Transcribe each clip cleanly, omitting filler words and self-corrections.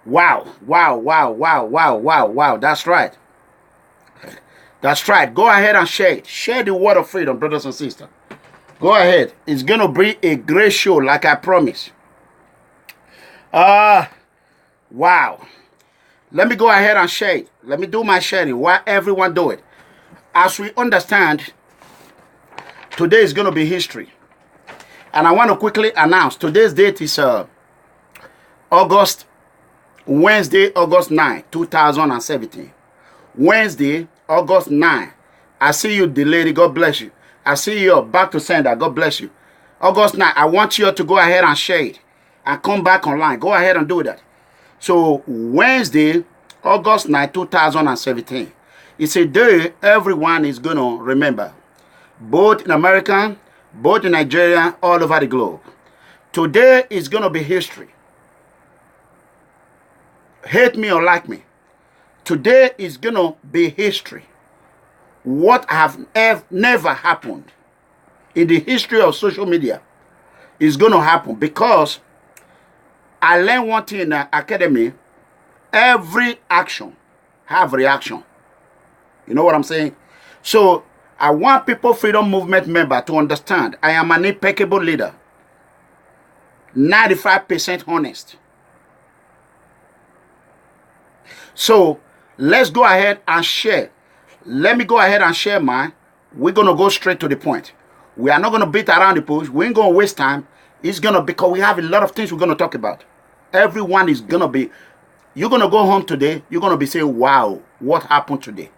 Wow, wow, wow, wow, wow, wow, wow. That's right. That's right. Go ahead and share it. Share the word of freedom, brothers and sisters. Go ahead. It's going to be a great show, like I promised. Uh, wow. Let me go ahead and share it. Let me do my sharing while everyone do it. As we understand, today is going to be history. And I want to quickly announce today's date is Wednesday, August 9, 2017. Wednesday, August 9. I see you, the lady. God bless you. I see you back to sender. God bless you. August 9. I want you to go ahead and share it and come back online. Go ahead and do that. So, Wednesday, August 9, 2017. It's a day everyone is going to remember. Both in America, both in Nigeria, all over the globe. Today is going to be history. Hate me or like me. Today is going to be history. What have never happened in the history of social media is going to happen, because I learned one thing in the academy. Every action have reaction. You know what I'm saying? So I want People Freedom Movement member to understand I am an impeccable leader. 95% honest. So let's go ahead and share. Let me go ahead and share mine. We're going to go straight to the point. We are not going to beat around the bush. We ain't going to waste time. It's going to, because we have a lot of things we're going to talk about. Everyone is going to be, you're going to go home today. You're going to be saying, wow, what happened today?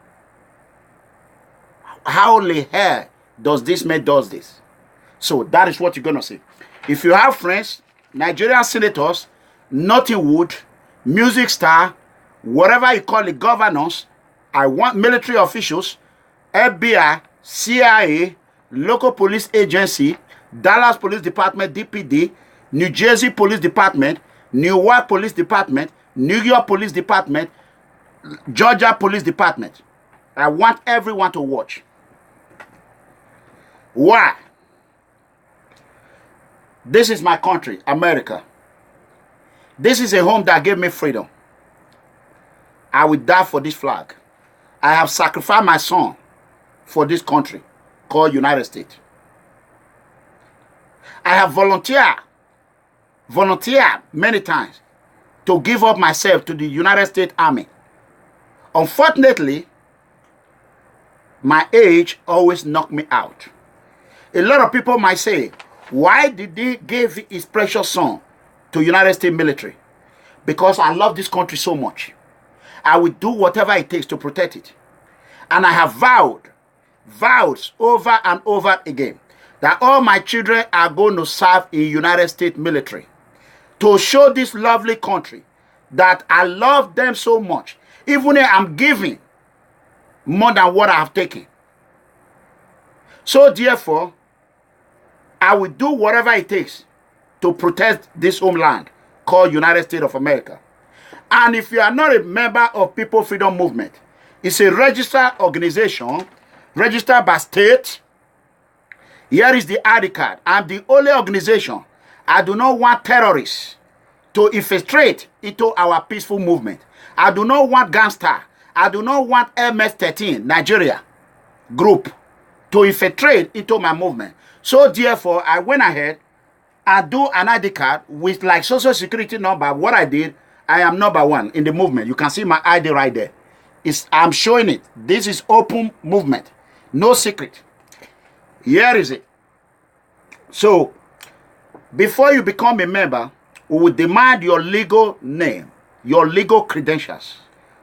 How the hell does this man does this? So that is what you're going to see. If you have friends, Nigerian senators, Nottingwood, music star, whatever you call it, governors, I want military officials, FBI, CIA, local police agency, Dallas Police Department, DPD, New Jersey Police Department, Newark Police Department, New York Police Department, Georgia Police Department. I want everyone to watch. Why? This is my country, America. This is a home that gave me freedom. I will die for this flag. I have sacrificed my son for this country called United States. I have volunteered many times to give up myself to the United States Army. Unfortunately, my age always knocked me out. A lot of people might say, why did he give his precious son to United States military? Because I love this country so much. I will do whatever it takes to protect it. And I have vows over and over again, that all my children are going to serve in United States military to show this lovely country that I love them so much, even if I'm giving more than what I have taken. So therefore, I will do whatever it takes to protect this homeland called United States of America. And if you are not a member of People Freedom Movement, it's a registered organization, registered by state. Here is the ID card. I'm the only organization. I do not want terrorists to infiltrate into our peaceful movement. I do not want gangster. I do not want MS-13, Nigeria group, to infiltrate into my movement. So therefore, I went ahead and do an ID card with like social security number. What I did, I am number one in the movement. You can see my ID right there. I'm showing it. This is open movement. No secret. Here is it. So, before you become a member, we will demand your legal name, your legal credentials.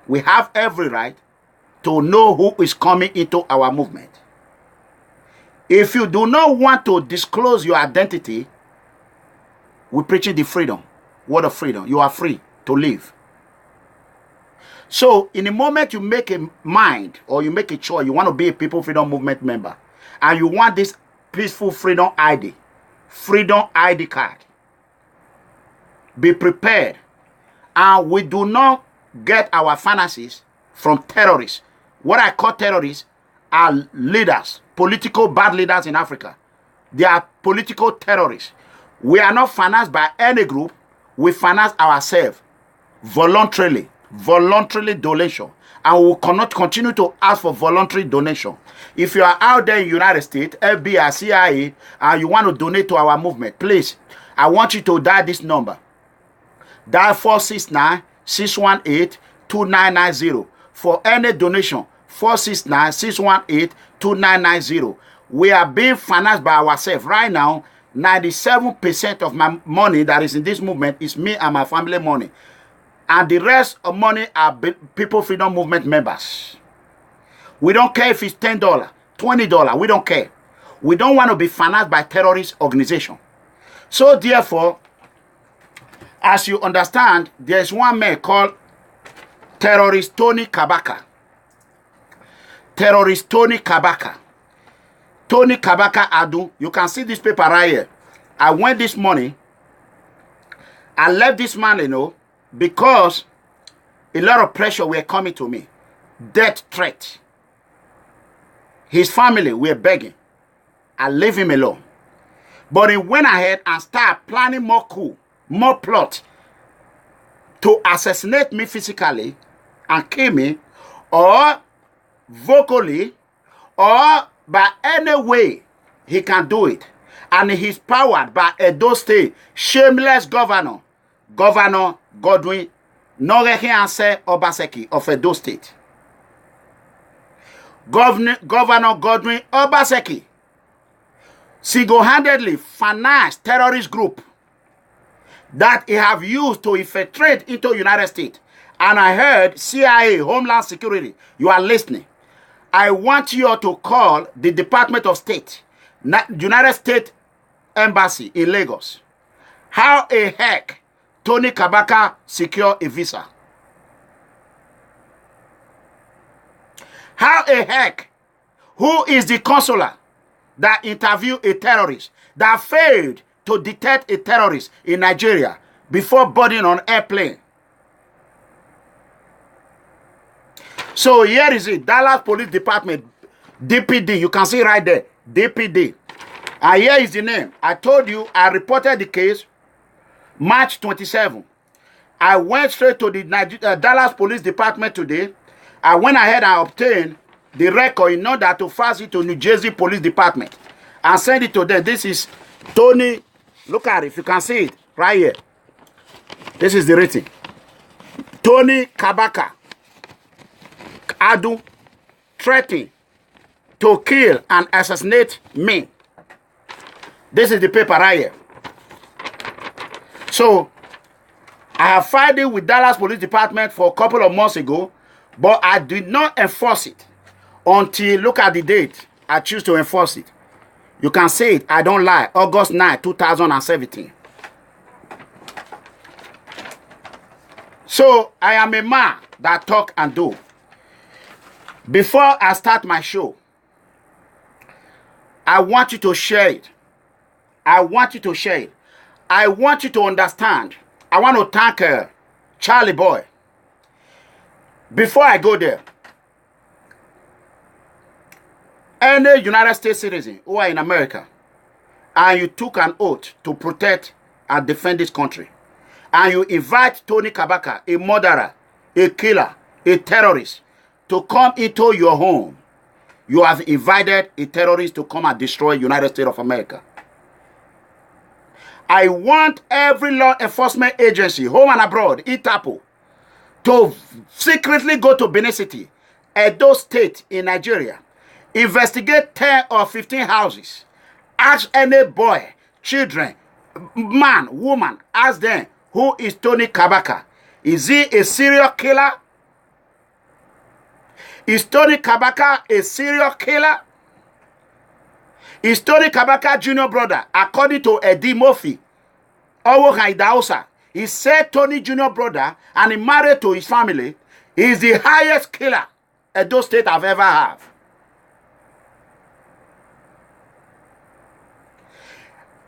We have every right to know who is coming into our movement. If you do not want to disclose your identity, we're preaching the freedom, word of freedom. You are free to live. So, in the moment you make a mind or you make a choice, you want to be a People Freedom Movement member, and you want this peaceful freedom ID card, be prepared. And we do not get our finances from terrorists. What I call terrorists are leaders, political bad leaders in Africa. They are political terrorists. We are not financed by any group. We finance ourselves voluntarily donation, and we will cannot continue to ask for voluntary donation. If you are out there in the United States, FBI, CIA, and you want to donate to our movement, please, I want you to dial this number. Dial 469-618-2990 for any donation. 469-618-2990. We are being financed by ourselves. Right now, 97% of my money that is in this movement is me and my family money. And the rest of money are People Freedom Movement members. We don't care if it's $10, $20. We don't care. We don't want to be financed by terrorist organization. So therefore, as you understand, there's one man called Terrorist Tony Kabaka. Terrorist Tony Kabaka. Tony Kabaka Adu. You can see this paper right here. I went this morning. I left this man, because a lot of pressure were coming to me. Death threat. His family were begging. I leave him alone. But he went ahead and started planning more coup, more plot to assassinate me physically and kill me, or vocally, or by any way he can do it. And he's powered by Edo State shameless governor, Governor Godwin Norehianse Obaseki of Edo State. Governor Godwin Obaseki single-handedly financed terrorist group that he have used to infiltrate into the United States. And I heard CIA, Homeland Security, you are listening. I want you to call the Department of State, United States Embassy in Lagos. How a heck Tony Kabaka secure a visa? How a heck? Who is the consular that interviewed a terrorist that failed to detect a terrorist in Nigeria before boarding on airplane? So here is it. Dallas Police Department, DPD. You can see right there, DPD. And here is the name. I told you I reported the case March 27. I went straight to the Dallas Police Department today. I went ahead and obtained the record in order to fax it to New Jersey Police Department and send it to them. This is Tony. Look at it. If you can see it right here. This is the rating. Tony Kabaka Adu threatening to kill and assassinate me. This is the paper right here. So, I have filed it with Dallas Police Department for a couple of months ago, but I did not enforce it until, look at the date, I choose to enforce it. You can see it, I don't lie, August 9, 2017. So, I am a man that talk and do. Before I start my show, I want you to share it. I want you to share it. I want you to understand. I want to thank Charlie Boy. Before I go there, any United States citizen who are in America and you took an oath to protect and defend this country, and you invite Tony Kabaka, a murderer, a killer, a terrorist, to come into your home, you have invited a terrorist to come and destroy United States of America. I want every law enforcement agency, home and abroad, Interpol, to secretly go to Benin City, Edo State in Nigeria, investigate 10 or 15 houses, ask any boy, children, man, woman, ask them, who is Tony Kabaka? Is he a serial killer? Is Tony Kabaka a serial killer? Is Tony Kabaka Jr. brother, according to Eddie Murphy, Owo Haidausa, he said Tony Jr. brother, and he married to his family, he is the highest killer Edo State have ever had.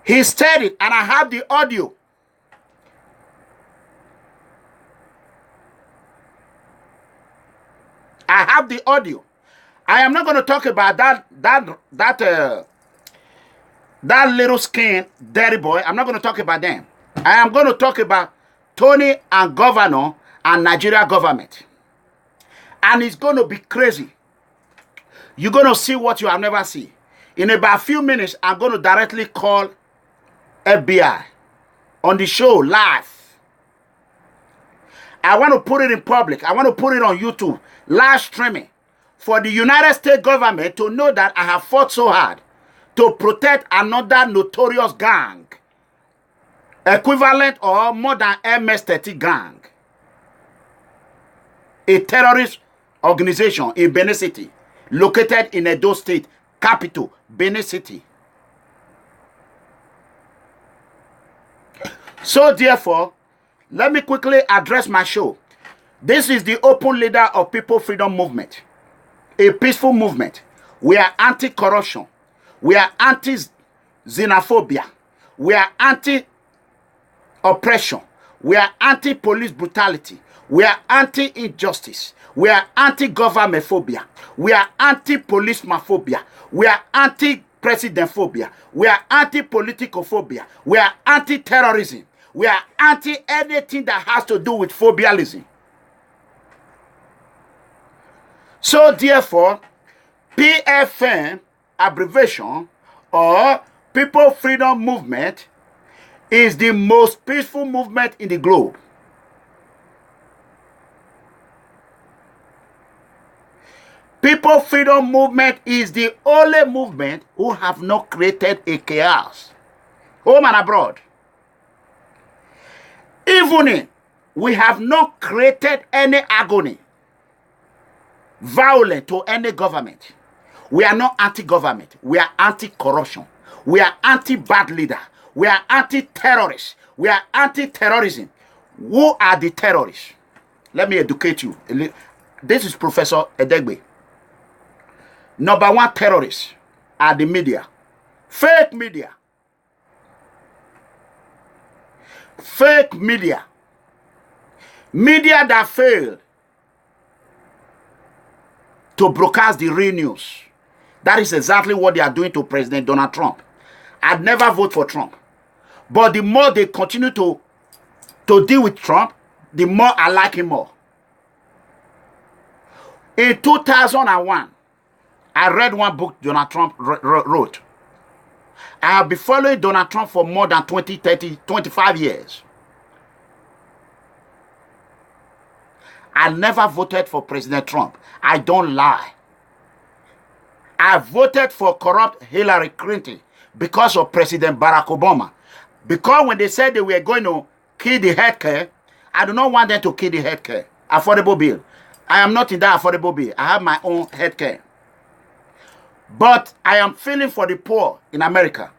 He said it, and I have the audio. I have the audio. I am not going to talk about that little skin dirty boy. I'm not going to talk about them. I am going to talk about Tony and Governor and Nigeria government. And it's going to be crazy. You're going to see what you have never seen. In about a few minutes, I'm going to directly call FBI on the show live. I want to put it in public. I want to put it on YouTube, live streaming, for the United States government to know that I have fought so hard to protect another notorious gang, equivalent or more than MS-30 gang, a terrorist organization in Benin City, located in Edo State, capital, Benin City. So therefore, let me quickly address my show. This is the open leader of People Freedom Movement, a peaceful movement. We are anti-corruption. We are anti-xenophobia. We are anti-oppression. We are anti-police brutality. We are anti-injustice. We are anti-government phobia. We are anti-policeman phobia. We are anti-president phobia. We are anti-political phobia. We are anti-terrorism. We are anti-anything that has to do with phobialism. So therefore, PFM abbreviation or People Freedom Movement is the most peaceful movement in the globe. People Freedom Movement is the only movement who have not created a chaos, home and abroad. Even if we have not created any agony, violent to any government. We are not anti-government. We are anti-corruption. We are anti-bad leader. We are anti-terrorists. We are anti-terrorism. Who are the terrorists? Let me educate you. This is Professor Edegbe. Number one terrorists are the media. Fake media. Fake media. Media that failed to broadcast the real news. That is exactly what they are doing to President Donald Trump. I'd never vote for Trump. But the more they continue to deal with Trump, the more I like him more. In 2001, I read one book Donald Trump wrote. I have been following Donald Trump for more than 20, 30, 25 years. I never voted for President Trump. I don't lie. I voted for corrupt Hillary Clinton because of President Barack Obama. Because when they said they were going to kill the healthcare, I do not want them to kill the healthcare. Affordable bill. I am not in that affordable bill. I have my own healthcare. But I am feeling for the poor in America.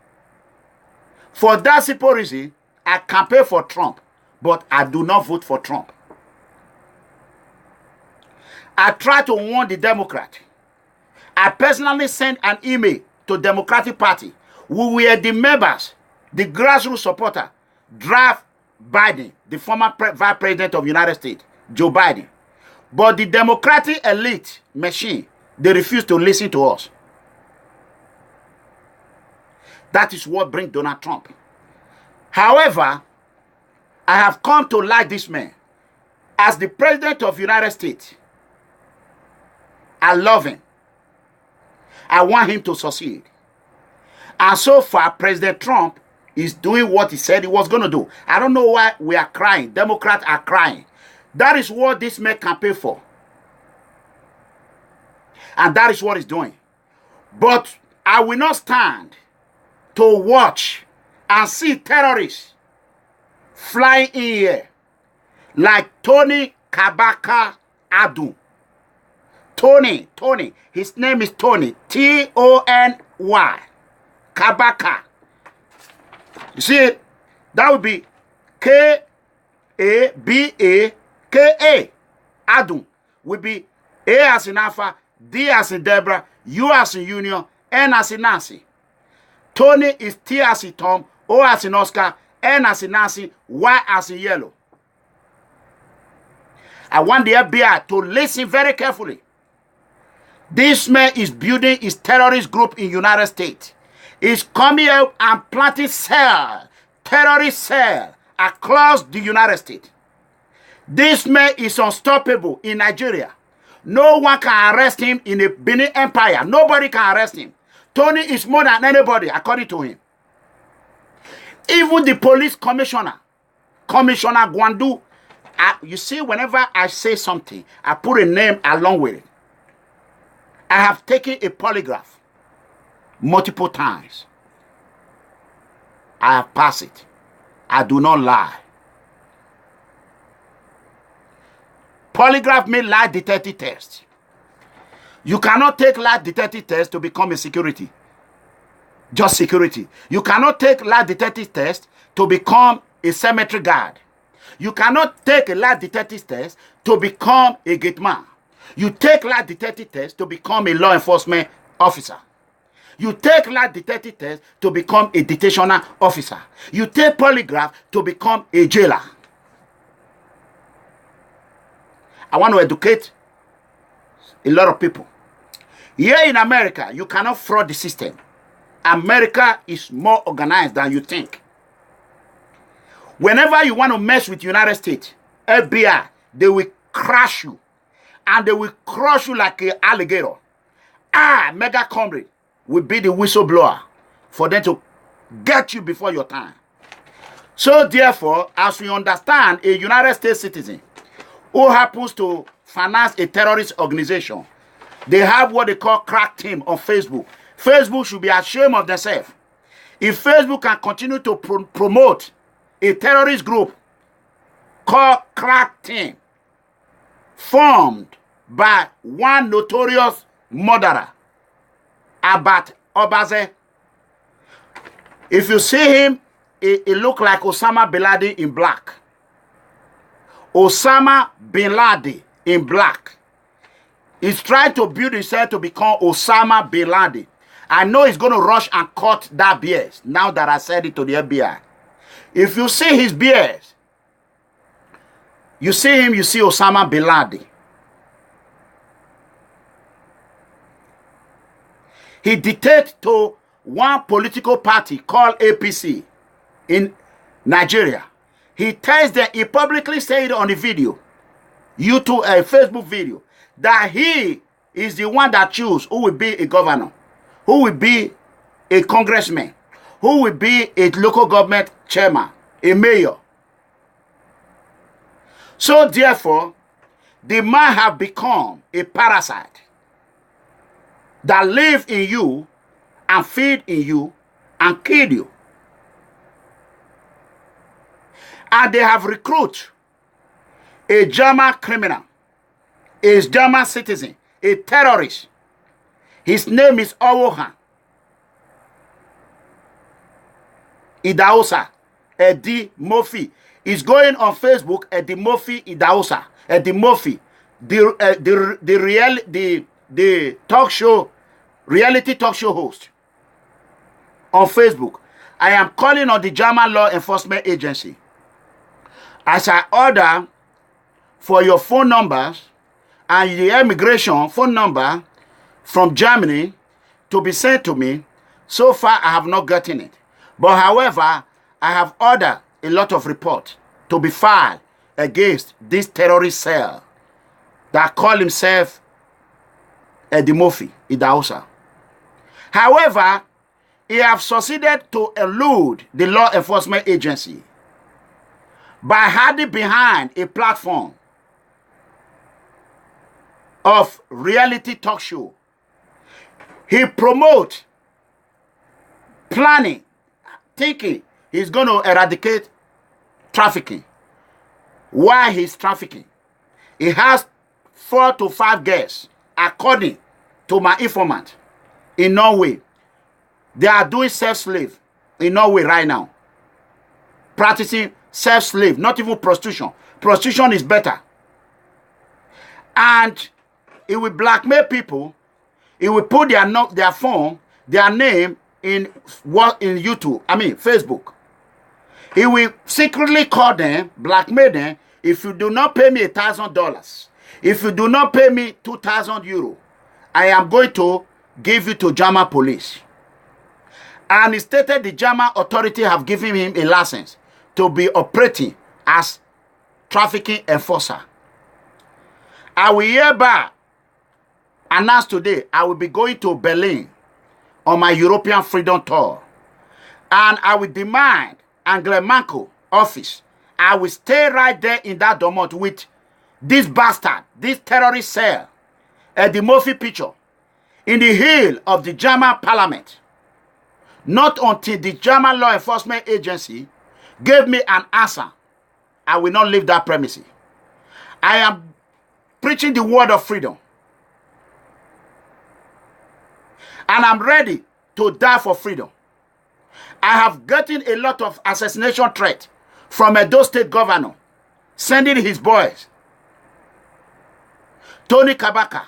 For that simple reason, I campaign for Trump, but I do not vote for Trump. I try to warn the Democrat. I personally sent an email to Democratic Party. We were the members, the grassroots supporter, draft Biden, the former vice president of the United States, Joe Biden. But the Democratic elite machine, they refuse to listen to us. That is what brings Donald Trump. However, I have come to like this man. As the president of the United States, I love him. I want him to succeed. And so far, President Trump is doing what he said he was going to do. I don't know why we are crying. Democrats are crying. That is what this man campaigned for. And that is what he's doing. But I will not stand to watch and see terrorists flying in here like Tony Kabaka Adu. Tony, his name is Tony, T-O-N-Y, Kabaka. You see it? That would be K-A-B-A-K-A. Adu would be A as in Alpha, D as in Deborah, U as in Union, N as in Nancy. Tony is T as in Tom, O as in Oscar, N as in Nancy, Y as in Yellow. I want the FBI to listen very carefully. This man is building his terrorist group in the United States. He's coming out and planting terrorist cell across the United States. This man is unstoppable in Nigeria. No one can arrest him in the Benin Empire. Nobody can arrest him. Tony is more than anybody, according to him. Even the police commissioner, Commissioner Gwandu, you see, whenever I say something, I put a name along with it. I have taken a polygraph multiple times. I have passed it. I do not lie. Polygraph means lie detector test. You cannot take lie detector test to become a security. Just security. You cannot take lie detector test to become a cemetery guard. You cannot take a lie detector test to become a gate man. You take lie detector test to become a law enforcement officer. You take lie detector test to become a detational officer. You take polygraph to become a jailer. I want to educate a lot of people. Here in America, you cannot fraud the system. America is more organized than you think. Whenever you want to mess with United States, FBI, they will crush you. And they will crush you like an alligator. Mega Comrade will be the whistleblower for them to get you before your time. So therefore, as we understand, a United States citizen who happens to finance a terrorist organization, they have what they call crack team on Facebook. Facebook should be ashamed of themselves. If Facebook can continue to promote a terrorist group called crack team, formed by one notorious murderer, Abat Obaze. If you see him, he look like Osama bin Laden in black. Osama bin Laden in black. He's trying to build himself to become Osama bin Laden. I know he's going to rush and cut that beard now that I said it to the FBI. If you see his beard, you see him, you see Osama bin Laden. He dictated to one political party called APC in Nigeria. He tells them, he publicly said on the video, YouTube, Facebook video, that he is the one that chooses who will be a governor, who will be a congressman, who will be a local government chairman, a mayor. So therefore, the man have become a parasite that live in you and feed in you and kill you. And they have recruited a German criminal, a German citizen, a terrorist. His name is Owohan Idahosa, Eddie Murphy. He's going on Facebook, Eddie Murphy Idahosa, Eddie Murphy, the talk show, reality talk show host on Facebook. I am calling on the German Law Enforcement Agency as I order for your phone numbers and the immigration phone number from Germany to be sent to me. So far, I have not gotten it. But however, I have ordered a lot of reports to be filed against this terrorist cell that call himself Eddie Murphy Idahosa. However, he have succeeded to elude the law enforcement agency by hiding behind a platform of reality talk show. He promote planning, thinking he's going to eradicate trafficking. Why he's trafficking? He has 4 to 5 girls, according to my informant, in Norway. They are doing self-slave in Norway right now. Practicing self-slave, not even prostitution. Prostitution is better. And it will blackmail people. It will put their phone, their name in YouTube, Facebook. He will secretly call them, blackmail them. If you do not pay me $1,000, if you do not pay me 2,000 euro, I am going to give you to German police. And he stated the German authority have given him a license to be operating as trafficking enforcer. I will hereby announce today I will be going to Berlin on my European freedom tour. And I will demand Angela Merkel office. I will stay right there in that Dortmund with this bastard, this terrorist cell, the Murphy picture, in the hill of the German parliament. Not until the German law enforcement agency gave me an answer, I will not leave that premises. I am preaching the word of freedom. And I'm ready to die for freedom. I have gotten a lot of assassination threat from Edo State governor, sending his boys. Tony Kabaka,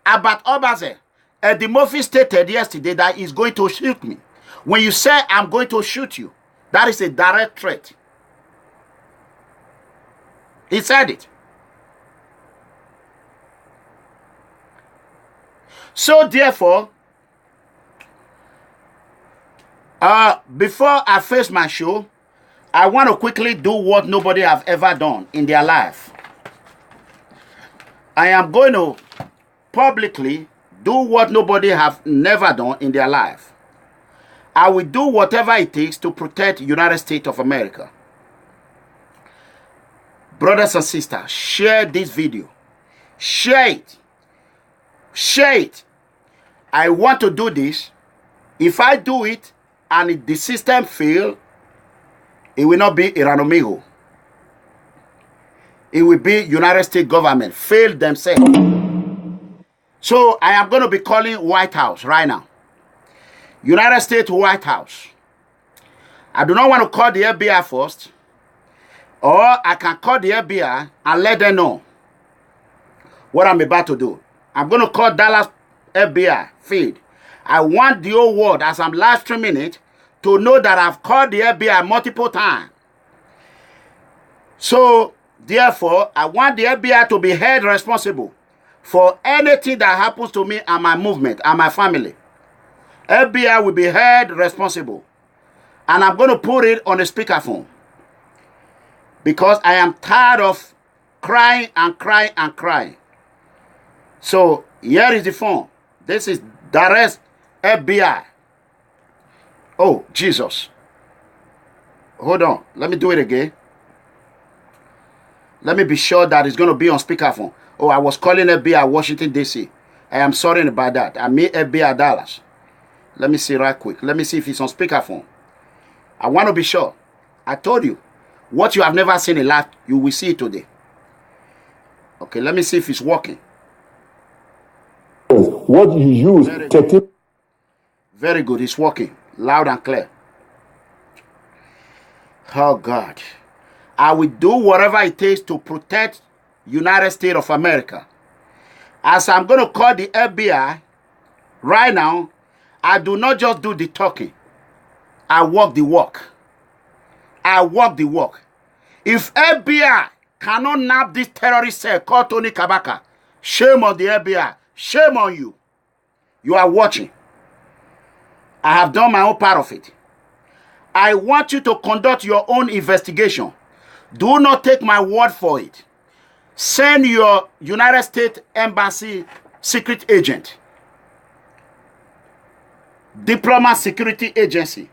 Abat Obaze, Eddie Murphy stated yesterday that he's going to shoot me. When you say I'm going to shoot you, that is a direct threat. He said it. So therefore, before I face my show, I want to quickly do what nobody have ever done in their life. I am going to publicly do what nobody have never done in their life. I will do whatever it takes to protect the United States of America. Brothers and sisters, share this video. Share it. Share it. I want to do this. If I do it and the system fail, it will not be Iranomigo. It will be United States government fail themselves. So I am going to be calling White House right now. United States White House. I do not want to call the FBI first. Or I can call the FBI and let them know what I'm about to do. I'm going to call Dallas FBI feed. I want the whole world, as I'm live streaming it, to know that I've called the FBI multiple times. So, therefore, I want the FBI to be held responsible for anything that happens to me and my movement and my family. FBI will be held responsible. And I'm going to put it on the speakerphone. Because I am tired of crying and crying and crying. So, here is the phone. This is Dallas FBI. Oh, Jesus. Hold on. Let me do it again. Let me be sure that it's going to be on speakerphone. Oh, I was calling FBI Washington, D.C. I am sorry about that. I mean FBI Dallas. Let me see right quick. Let me see if it's on speakerphone. I want to be sure. I told you. What you have never seen in life, you will see it today. Okay, let me see if it's working. What you use, very good, it's working. Loud and clear. Oh, God. I will do whatever it takes to protect United States of America. As I'm going to call the FBI right now, I do not just do the talking. I walk the walk. I walk the walk. If FBI cannot nab this terrorist cell called Tony Kabaka, shame on the FBI. Shame on you. You are watching. I have done my own part of it. I want you to conduct your own investigation. Do not take my word for it. Send your United States Embassy secret agent, Diplomat Security Agency.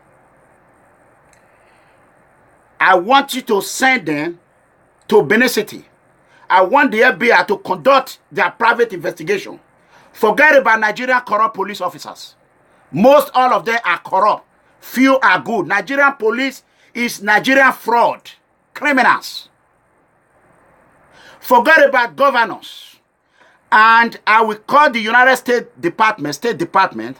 I want you to send them to Benin City. I want the FBI to conduct their private investigation. Forget about Nigerian corrupt police officers. Most all of them are corrupt. Few are good. Nigerian police is Nigerian fraud. Criminals. Forget about governors. And I will call the United States State Department,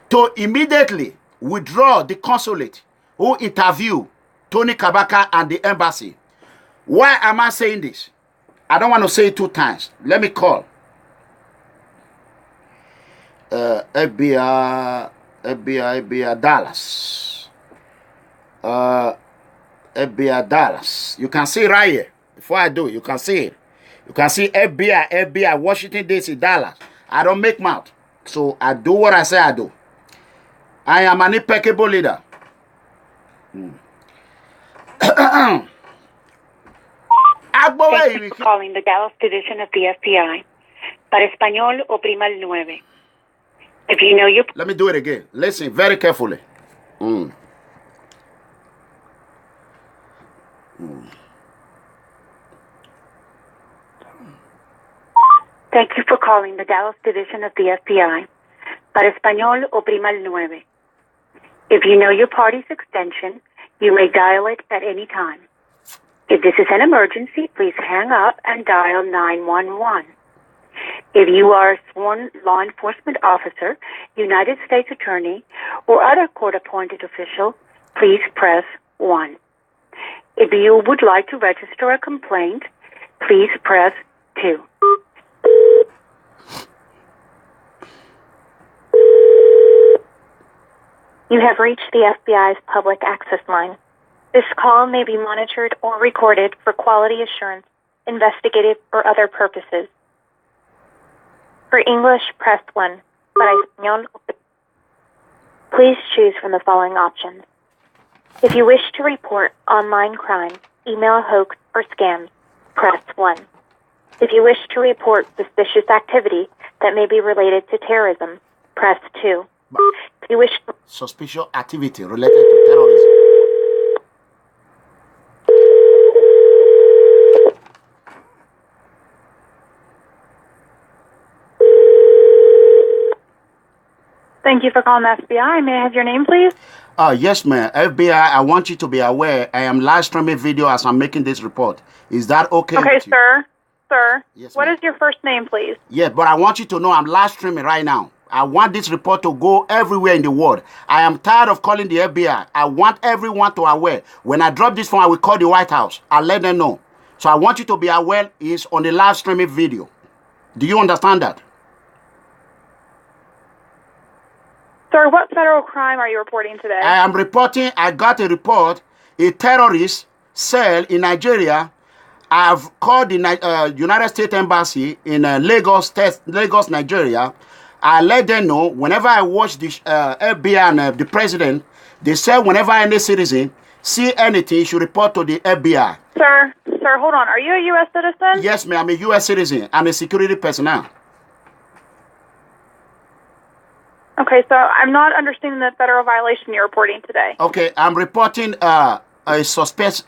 to immediately withdraw the consulate who interviewed Tony Kabaka and the embassy. Why am I saying this? I don't want to say it 2 times. Let me call. FBI Dallas. FBI Dallas. You can see right here. Before I do, you can see it. You can see FBI Washington, D.C., Dallas. I don't make mouth. So I do what I say I do. I am an impeccable leader. Thank you for calling the Dallas Division of the FBI. Para español, oprima el 9. If you know your... Let me do it again. Listen very carefully. Thank you for calling the Dallas Division of the FBI. Para español, oprima el 9. If you know your party's extension, you may dial it at any time. If this is an emergency, please hang up and dial 911. If you are a sworn law enforcement officer, United States Attorney, or other court-appointed official, please press 1. If you would like to register a complaint, please press 2. You have reached the FBI's public access line. This call may be monitored or recorded for quality assurance, investigative, or other purposes. For English, press 1. Para español, please choose from the following options. If you wish to report online crime, email hoax, or scams, press 1. If you wish to report suspicious activity that may be related to terrorism, press 2. If you wish to... Suspicious activity related to terrorism. Thank you for calling the FBI. May I have your name, please? Yes, ma'am. FBI, I want you to be aware I am live streaming video as I'm making this report. Is that okay? Okay, sir. Sir, yes, what is your first name, please? Yeah, but I want you to know I'm live streaming right now. I want this report to go everywhere in the world. I am tired of calling the FBI. I want everyone to aware. When I drop this phone, I will call the White House. I'll let them know. So I want you to be aware it's on the live streaming video. Do you understand that? Sir, what federal crime are you reporting today? I am reporting, I got a report, a terrorist cell in Nigeria. I've called the United States Embassy in Lagos, Nigeria. I let them know whenever I watch the FBI and the president, they say whenever any citizen see anything, should report to the FBI. Sir, hold on. Are you a U.S. citizen? Yes, ma'am. I'm a U.S. citizen and a security personnel. Okay, so I'm not understanding the federal violation you're reporting today. Okay, I'm reporting a suspect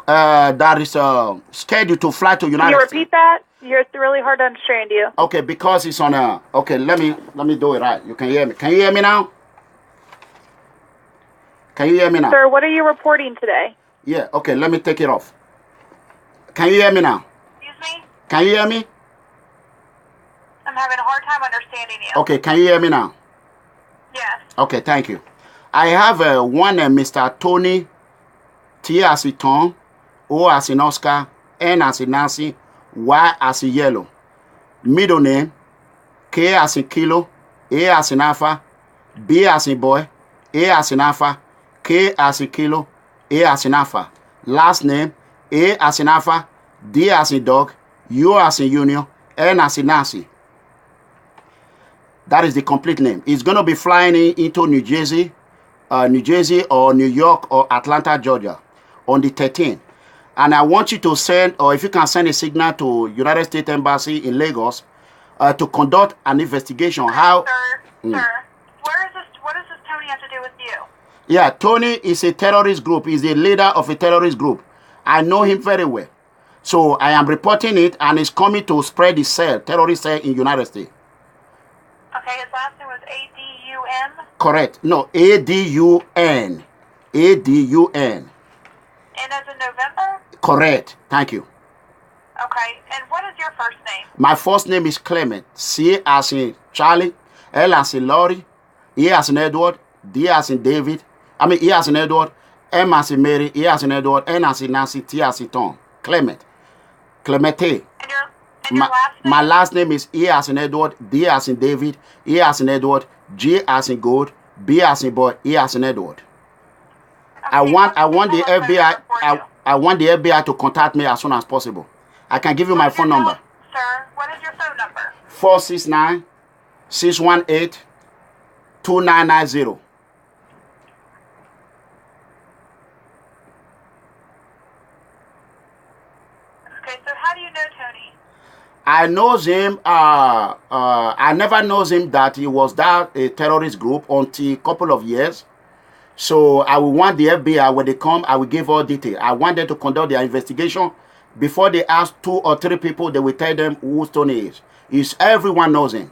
that is scheduled to fly to United States. Can you repeat that? It's really hard to understand you. Okay, because it's on a... Okay, let me do it right. You can hear me. Can you hear me now? Can you hear me now? Sir, what are you reporting today? Yeah, okay, let me take it off. Can you hear me now? Excuse me? Can you hear me? I'm having a hard time understanding you. Okay, can you hear me now? Yes. Okay, thank you. I have one Mr. Tony, T as in Tom, O as in Oscar, N as in Nancy, Y as in yellow. Middle name, K as in kilo, A as in alpha, B as in boy, A as in alpha, K as in kilo, A as in alpha. Last name, A as in alpha, D as in dog, U as in union, N as in Nancy. That is the complete name. It's going to be flying into New Jersey or New York or Atlanta, Georgia on the 13th. And I want you to send, or if you can send a signal to United States Embassy in Lagos to conduct an investigation. Sir, what does this Tony have to do with you? Yeah, Tony is a terrorist group. He's the leader of a terrorist group. I know him very well. So I am reporting it, and he's coming to spread the terrorist cell in United States. Okay, his last name was A-D-U-M? Correct. No, A-D-U-N. A-D-U-N. And as in November? Correct. Thank you. Okay, and what is your first name? My first name is Clement. C as in Charlie, L as in Laurie, E as in Edward, D as in David, E as in Edward, M as in Mary, E as in Edward, N as in Nancy, T as in Tom. Clement. Clemente. And your last name? My last name is E as in Edward, D as in David, E as in Edward, G as in gold, B as in boy, E as in Edward. Okay, I want the FBI. I want the FBI to contact me as soon as possible. I can give you my phone number. Sir, what is your phone number? 469-618-2990. I knows him. I never knows him that he was that a terrorist group until a couple of years. So I will want the FBI when they come. I will give all detail. I want them to conduct their investigation before they ask 2 or 3 people. They will tell them who Tony is. Everyone knows him.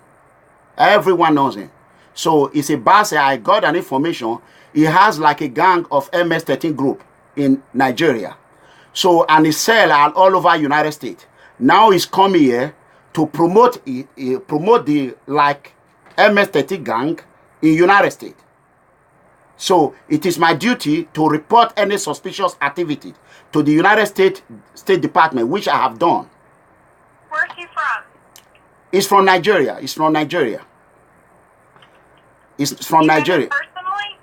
Everyone knows him. So it's a boss. I got an information. He has like a gang of MS-13 group in Nigeria. So, and he sell all over United States. Now he's coming here to promote the like MS-13 gang in United States. So it is my duty to report any suspicious activity to the United States State Department, which I have done. Where's he from? He's from Nigeria. He's from Nigeria. He's from Nigeria. Personally?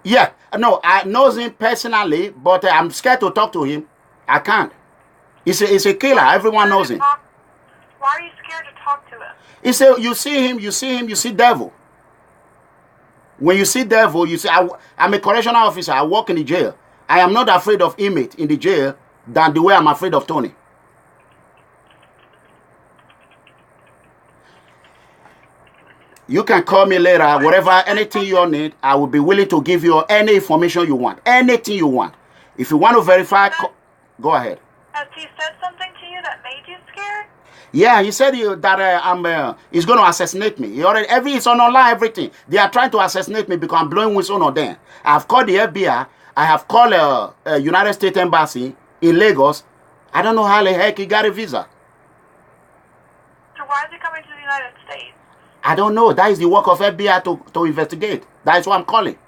Yeah. No, I know him personally, but I'm scared to talk to him. I can't. He's a killer. Everyone knows him. Why are you scared to talk to him? He said, you see him, you see devil. When you see devil, you see, I'm a correctional officer. I work in the jail. I am not afraid of inmate in the jail than the way I'm afraid of Tony. You can call me later, whatever, anything you need, I will be willing to give you any information you want. Anything you want. If you want to verify, go ahead. Has he said something to you that made you scared? Yeah, he said that he's going to assassinate me. It's on online, everything. They are trying to assassinate me because I'm blowing whistle on them. I've called the FBI. I have called United States Embassy in Lagos. I don't know how the heck he got a visa. So why is he coming to the United States? I don't know. That is the work of FBI to investigate. That is what I'm calling.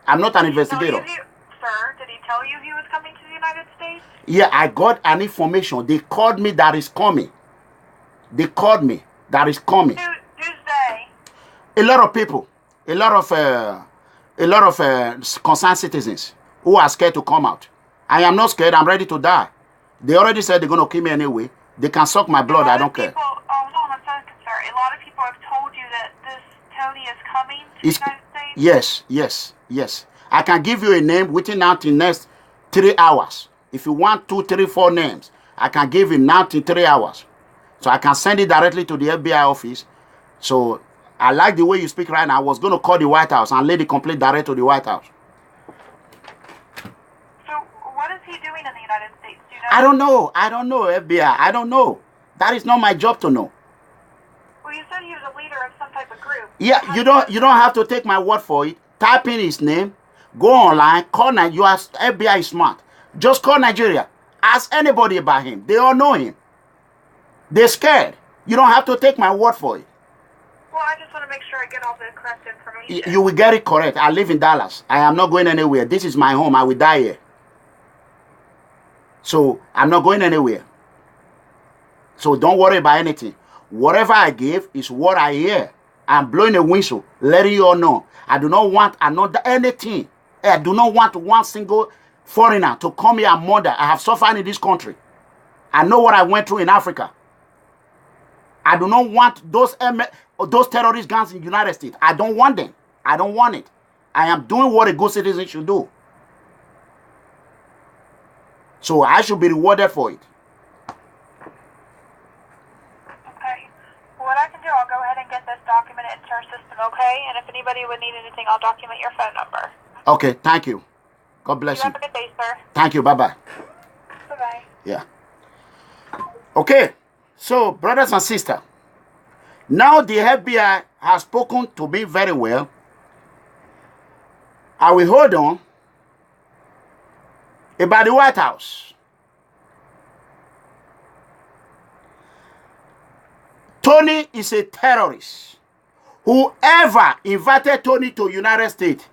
I'm not an investigator. Sir, did he tell you he was coming to the United States? Yeah, I got an information. They called me that is coming. They called me that is coming. Who's they? A lot of people, a lot of concerned citizens who are scared to come out. I am not scared. I'm ready to die. They already said they're going to kill me anyway. They can suck my blood. I don't care. Hold on a second, sir. A lot of people have told you that this Tony is coming to the United States? Yes. I can give you a name within now till next 3 hours. If you want 2, 3, 4 names, I can give you now till 3 hours. So I can send it directly to the FBI office. So I like the way you speak right now. I was going to call the White House and lay the complaint direct to the White House. So what is he doing in the United States? Do you know? I don't know, FBI. I don't know. That is not my job to know. Well, you said he was a leader of some type of group. Yeah, you don't have to take my word for it. Type in his name. Go online. Call Nigeria. FBI is smart. Just call Nigeria. Ask anybody about him. They all know him. They're scared. You don't have to take my word for it. Well, I just want to make sure I get all the correct information. You will get it correct. I live in Dallas. I am not going anywhere. This is my home. I will die here. So I'm not going anywhere. So don't worry about anything. Whatever I give is what I hear. I'm blowing a whistle, letting you all know. I do not want anything. I do not want one single foreigner to come here and murder. I have suffered in this country. I know what I went through in Africa. I do not want those terrorist gangs in the United States. I don't want them. I don't want it. I am doing what a good citizen should do. So I should be rewarded for it. Okay. Well, what I can do, I'll go ahead and get this documented into our system, okay? And if anybody would need anything, I'll document your phone number. Okay, thank you. God bless you. Have a good day, sir. Thank you. Bye-bye. Bye-bye. Yeah. Okay. So, brothers and sisters, now the FBI has spoken to me very well. I will hold on about the White House. Tony is a terrorist. Whoever invited Tony to United States,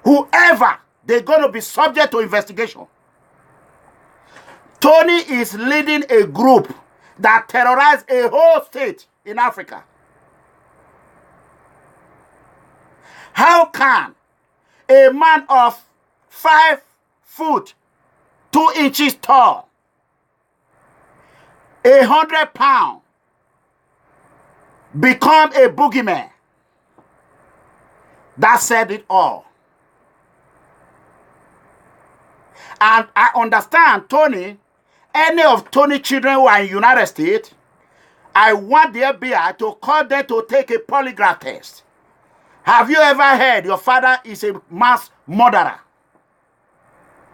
whoever, they're going to be subject to investigation. Tony is leading a group that terrorized a whole state in Africa. How can a man of 5 foot 2 inches tall, 100 pounds, become a boogeyman? That said it all. And I understand Tony, any of Tony's children who are in United States, I want the FBI to call them to take a polygraph test. Have you ever heard your father is a mass murderer?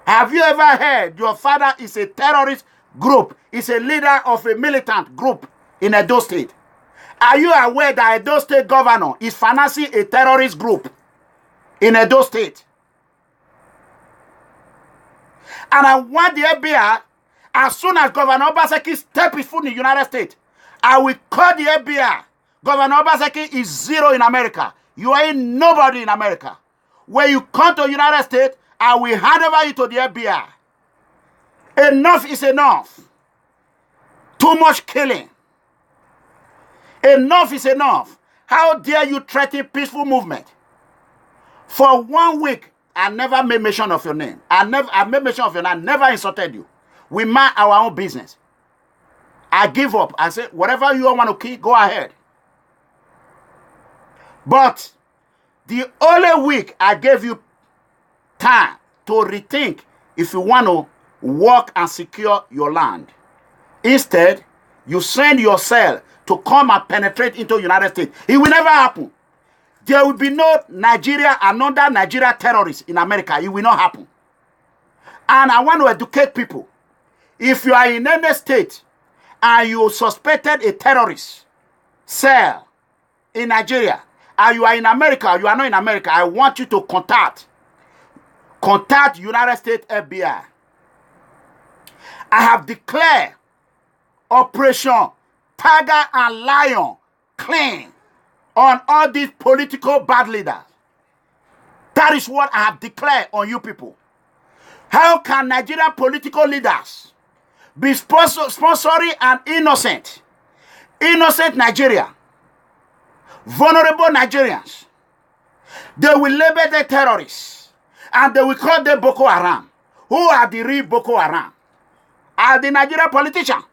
Have you ever heard your father is a terrorist group, is a leader of a militant group in Edo State? Are you aware that Edo State governor is financing a terrorist group in Edo State? And I want the FBI, as soon as Governor Obaseki steps his foot in the United States, I will call the FBI. Governor Obaseki is zero in America. You ain't nobody in America. When you come to the United States, I will hand over you to the FBI. Enough is enough. Too much killing. Enough is enough. How dare you threaten peaceful movement? For 1 week, I never made mention of your name. I made mention of your name. I never insulted you. We mind our own business. I give up. I say, whatever you want to kill, go ahead. But the only week I gave you time to rethink if you want to work and secure your land. Instead, you send your cell to come and penetrate into the United States. It will never happen. There will be no Nigeria, another Nigeria terrorist in America. It will not happen. And I want to educate people. If you are in any state and you suspected a terrorist cell in Nigeria, and you are in America, you are not in America, I want you to contact United States FBI. I have declared Operation Tiger and Lion clean on all these political bad leaders. That is what I have declared on you people. How can Nigerian political leaders be sponsoring an innocent Nigeria, vulnerable Nigerians? They will label them terrorists and they will call them Boko Haram. Who are the real Boko Haram? Are the Nigerian politicians.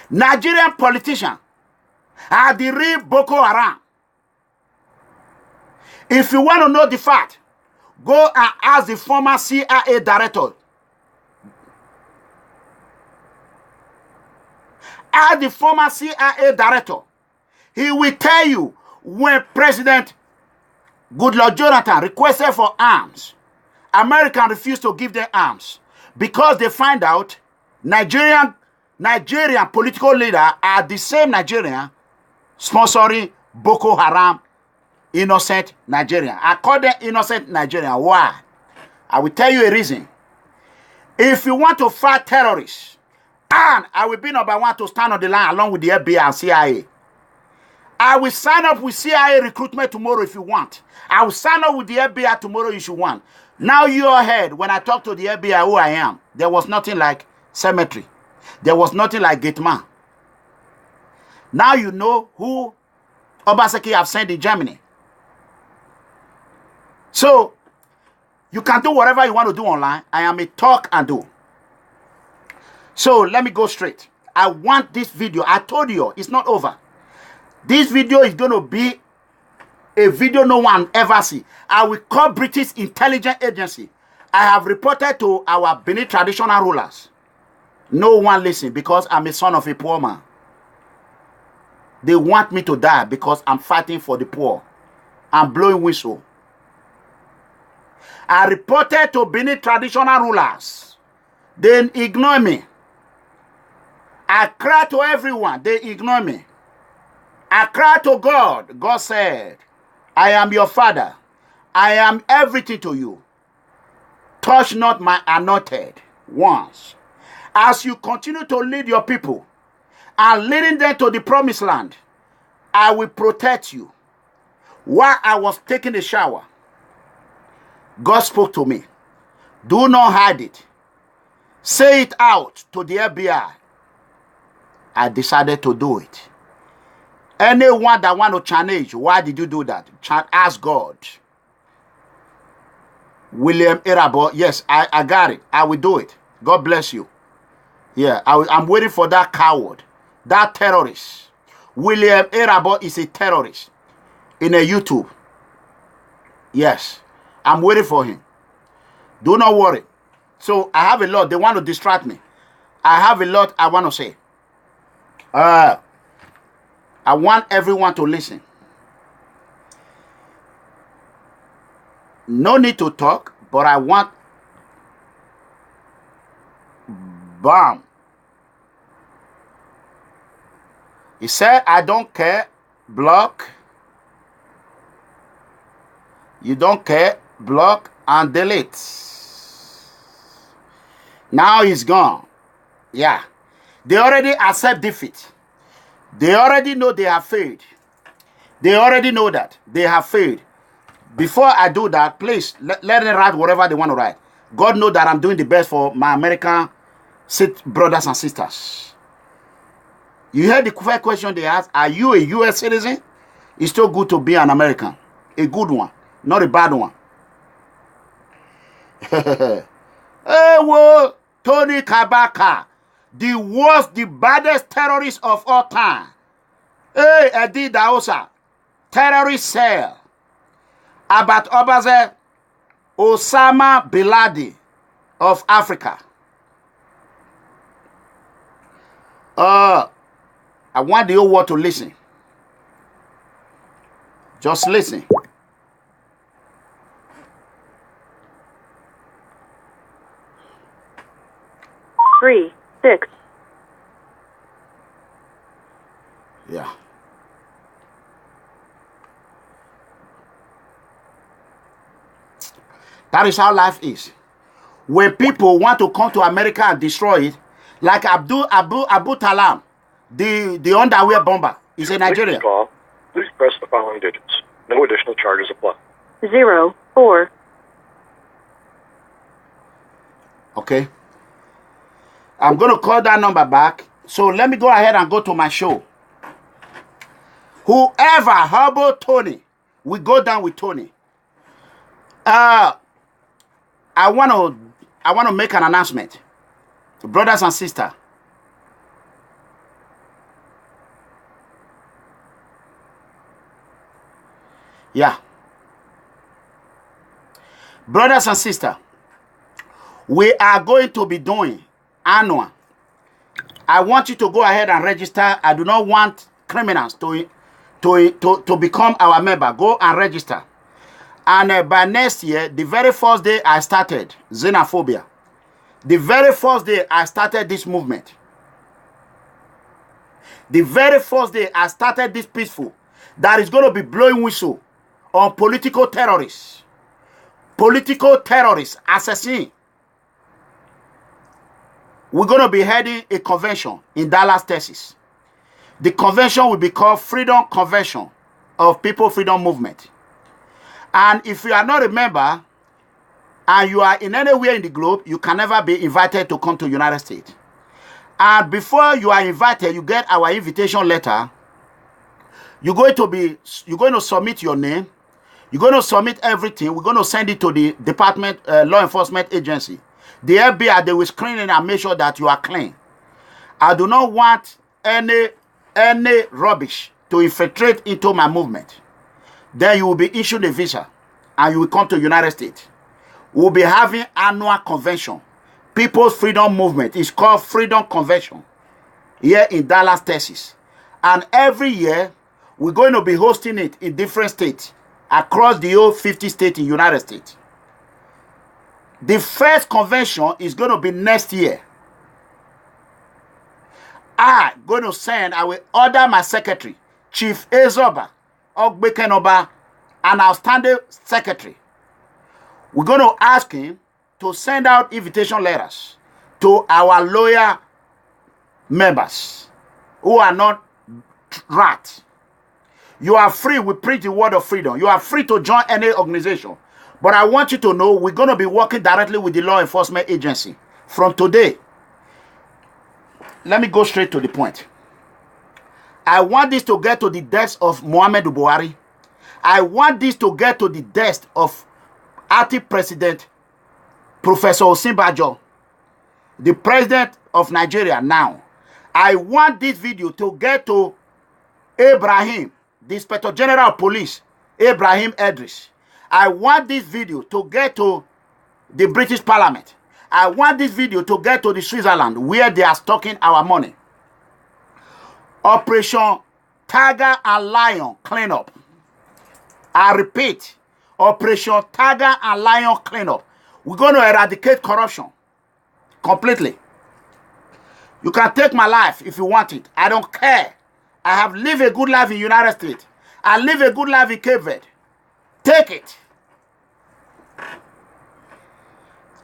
Nigerian politicians are the real Boko Haram. If you want to know the fact, go and ask the former CIA director. Ask the former CIA director. He will tell you when President Goodluck Jonathan requested for arms, America refused to give them arms because they find out Nigerian political leaders are the same Nigerian sponsoring Boko Haram innocent Nigerian. I call them innocent Nigerian. Why? I will tell you a reason. If you want to fight terrorists, and I will be number one to stand on the line along with the FBI and CIA. I will sign up with CIA recruitment tomorrow if you want. I will sign up with the FBI tomorrow if you want. Now you are ahead. When I talk to the FBI who I am, there was nothing like cemetery. There was nothing like gate man. Now you know who Obaseki have sent in Germany. So, you can do whatever you want to do online. I am a talk and do. So, let me go straight. I want this video. I told you, it's not over. This video is going to be a video no one ever see. I will call British Intelligence Agency. I have reported to our Benin traditional rulers. No one listen because I'm a son of a poor man. They want me to die because I'm fighting for the poor. I'm blowing whistle. I reported to Benin traditional rulers. They ignore me. I cry to everyone. They ignore me. I cry to God. God said, I am your father. I am everything to you. Touch not my anointed ones. As you continue to lead your people and leading them to the promised land, I will protect you. While I was taking a shower, God spoke to me. Do not hide it. Say it out to the FBI. I decided to do it. Anyone that want to challenge, why did you do that? Ask God. William Irabo, yes, I got it. I will do it. God bless you. Yeah, I'm waiting for that coward, that terrorist. William Irabo is a terrorist in a YouTube. Yes, I'm waiting for him. Do not worry. So I have a lot. They want to distract me. I have a lot I want to say. I want everyone to listen. No need to talk, but I want bam. He said, I don't care, block. You don't care, block and delete. Now he's gone. Yeah. They already accept defeat. They already know they have failed. They already know that they have failed. Before I do that, please let them write whatever they want to write. God knows that I'm doing the best for my American brothers and sisters. You heard the first question they asked, are you a U.S. citizen? It's still good to be an American. A good one, not a bad one. Hey, whoa, Tony Kabaka, the worst, the baddest terrorist of all time. Hey, Eddie Daosa, terrorist cell. Abat Obaze, Osama Bin Laden of Africa. I want the whole world to listen. Just listen. Three, 6. Yeah. That is how life is. When people want to come to America and destroy it, like Abu Talam, the underwear bomber, is a Nigerian. Please press the following digits. No additional charges apply. 0, 4. Okay. I'm going to call that number back. So let me go ahead and go to my show. Whoever Hobo Tony, we go down with Tony. I want to make an announcement. Brothers and sisters. Yeah. Brothers and sisters, we are going to be doing annual. I want you to go ahead and register. I do not want criminals to become our member. Go and register. And by next year, the very first day I started xenophobia, the very first day I started this movement, the very first day I started this peaceful, that is going to be blowing whistle on political terrorists, assassins. We're going to be heading a convention in Dallas, Texas. The convention will be called Freedom Convention of People Freedom Movement. And if you are not a member and you are in anywhere in the globe, you can never be invited to come to the United States. And before you are invited, you get our invitation letter. You're going to submit your name. You're going to submit everything. We're going to send it to the department, law enforcement agency. The FBI, they will screen it and make sure that you are clean. I do not want any rubbish to infiltrate into my movement. Then you will be issued a visa and you will come to the United States. We'll be having annual convention. People's Freedom Movement is called Freedom Convention here in Dallas, Texas. And every year, we're going to be hosting it in different states across the whole 50 states in the United States. The first convention is going to be next year. I will order my secretary, Chief Ezoba Ogbekenoba, an outstanding secretary. We're going to ask him to send out invitation letters to our loyal members who are not rats. You are free. We preach the word of freedom. You are free to join any organization. But I want you to know we're going to be working directly with the law enforcement agency from today. Let me go straight to the point. I want this to get to the death of Muhammadu Buhari. I want this to get to the death of acting President Professor Osinbajo, the president of Nigeria now. I want this video to get to Ibrahim, the Inspector General of Police, Ibrahim Idris. I want this video to get to the British Parliament. I want this video to get to the Switzerland where they are stocking our money. Operation Tiger and Lion cleanup. I repeat, Operation Tiger and Lion cleanup. We're going to eradicate corruption completely. You can take my life if you want it. I don't care. I have lived a good life in the United States. I live a good life in Cape Verde. Take it.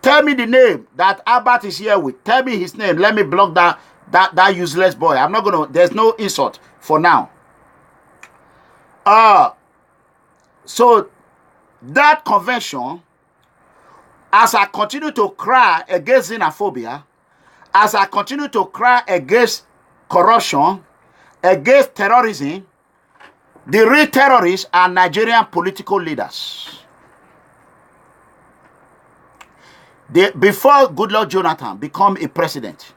Tell me the name that Albert is here with. Tell me his name. Let me block that useless boy. I'm not going to, there's no insult for now. So that convention, as I continue to cry against xenophobia, as I continue to cry against corruption, against terrorism, the real terrorists are Nigerian political leaders. Before Goodluck Jonathan became a president,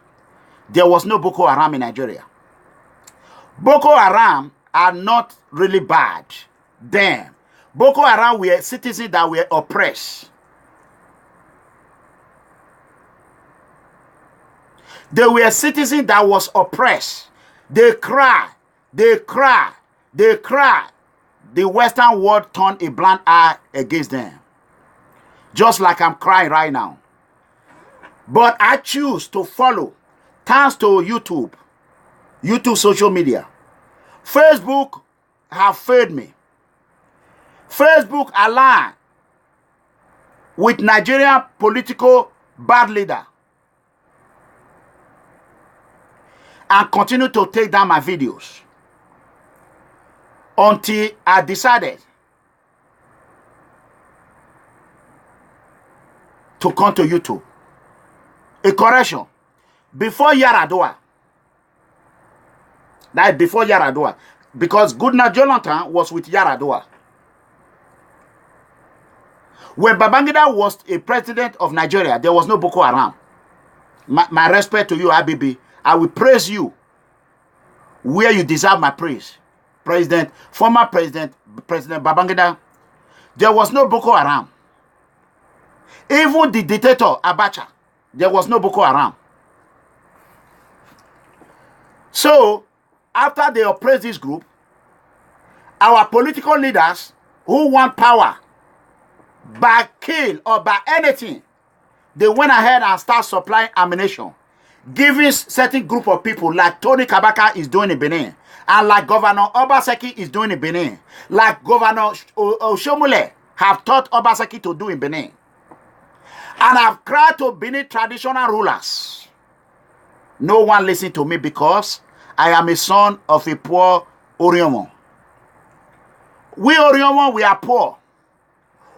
there was no Boko Haram in Nigeria. Boko Haram are not really bad. Damn. Boko Haram were citizens that were oppressed. They were citizens that was oppressed. They cry. They cry. They cry. The Western world turned a blind eye against them. Just like I'm crying right now. But I choose to follow, thanks to YouTube social media. Facebook have failed me. Facebook aligned with Nigerian political bad leader and continue to take down my videos until I decided to come to YouTube. A correction. Before Yaradua. Like before Yaradua. Because Goodluck Jonathan was with Yaradua. When Babangida was a president of Nigeria, there was no Boko Haram. My respect to you, Abibi. I will praise you where you deserve my praise. Former President Babangida, there was no Boko Haram. Even the dictator Abacha, there was no Boko Haram. So, after they oppressed this group, our political leaders who want power by kill or by anything, they went ahead and started supplying ammunition, giving certain group of people like Tony Kabaka is doing in Benin, and like Governor Obaseki is doing in Benin, like Governor Oshomole have taught Obaseki to do in Benin. And I've cried to Benin traditional rulers. No one listened to me because I am a son of a poor Oriomo. We Oriomo, we are poor.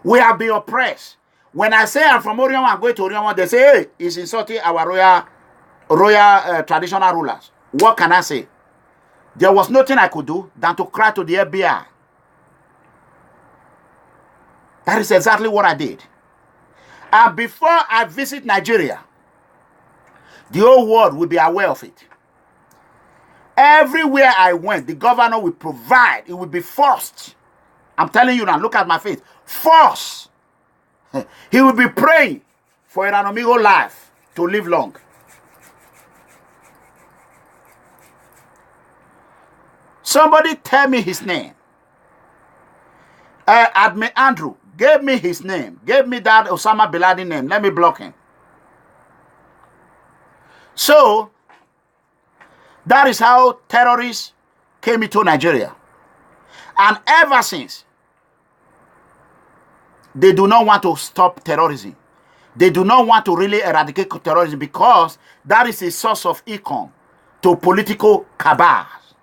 We have been oppressed. When I say I'm from Oriomo, I'm going to Oriomo, they say, hey, he's insulting our royal traditional rulers. What can I say? There was nothing I could do than to cry to the FBI. That is exactly what I did. And before I visit Nigeria, the whole world will be aware of it. Everywhere I went, the governor will provide. It will be forced. I'm telling you now, look at my face. Force. He will be praying for an amigo life to live long. Somebody tell me his name. Admin Andrew gave me his name. Gave me that Osama Bin Laden name. Let me block him. So, that is how terrorists came into Nigeria. And ever since, they do not want to stop terrorism. They do not want to really eradicate terrorism because that is a source of income to political cabals.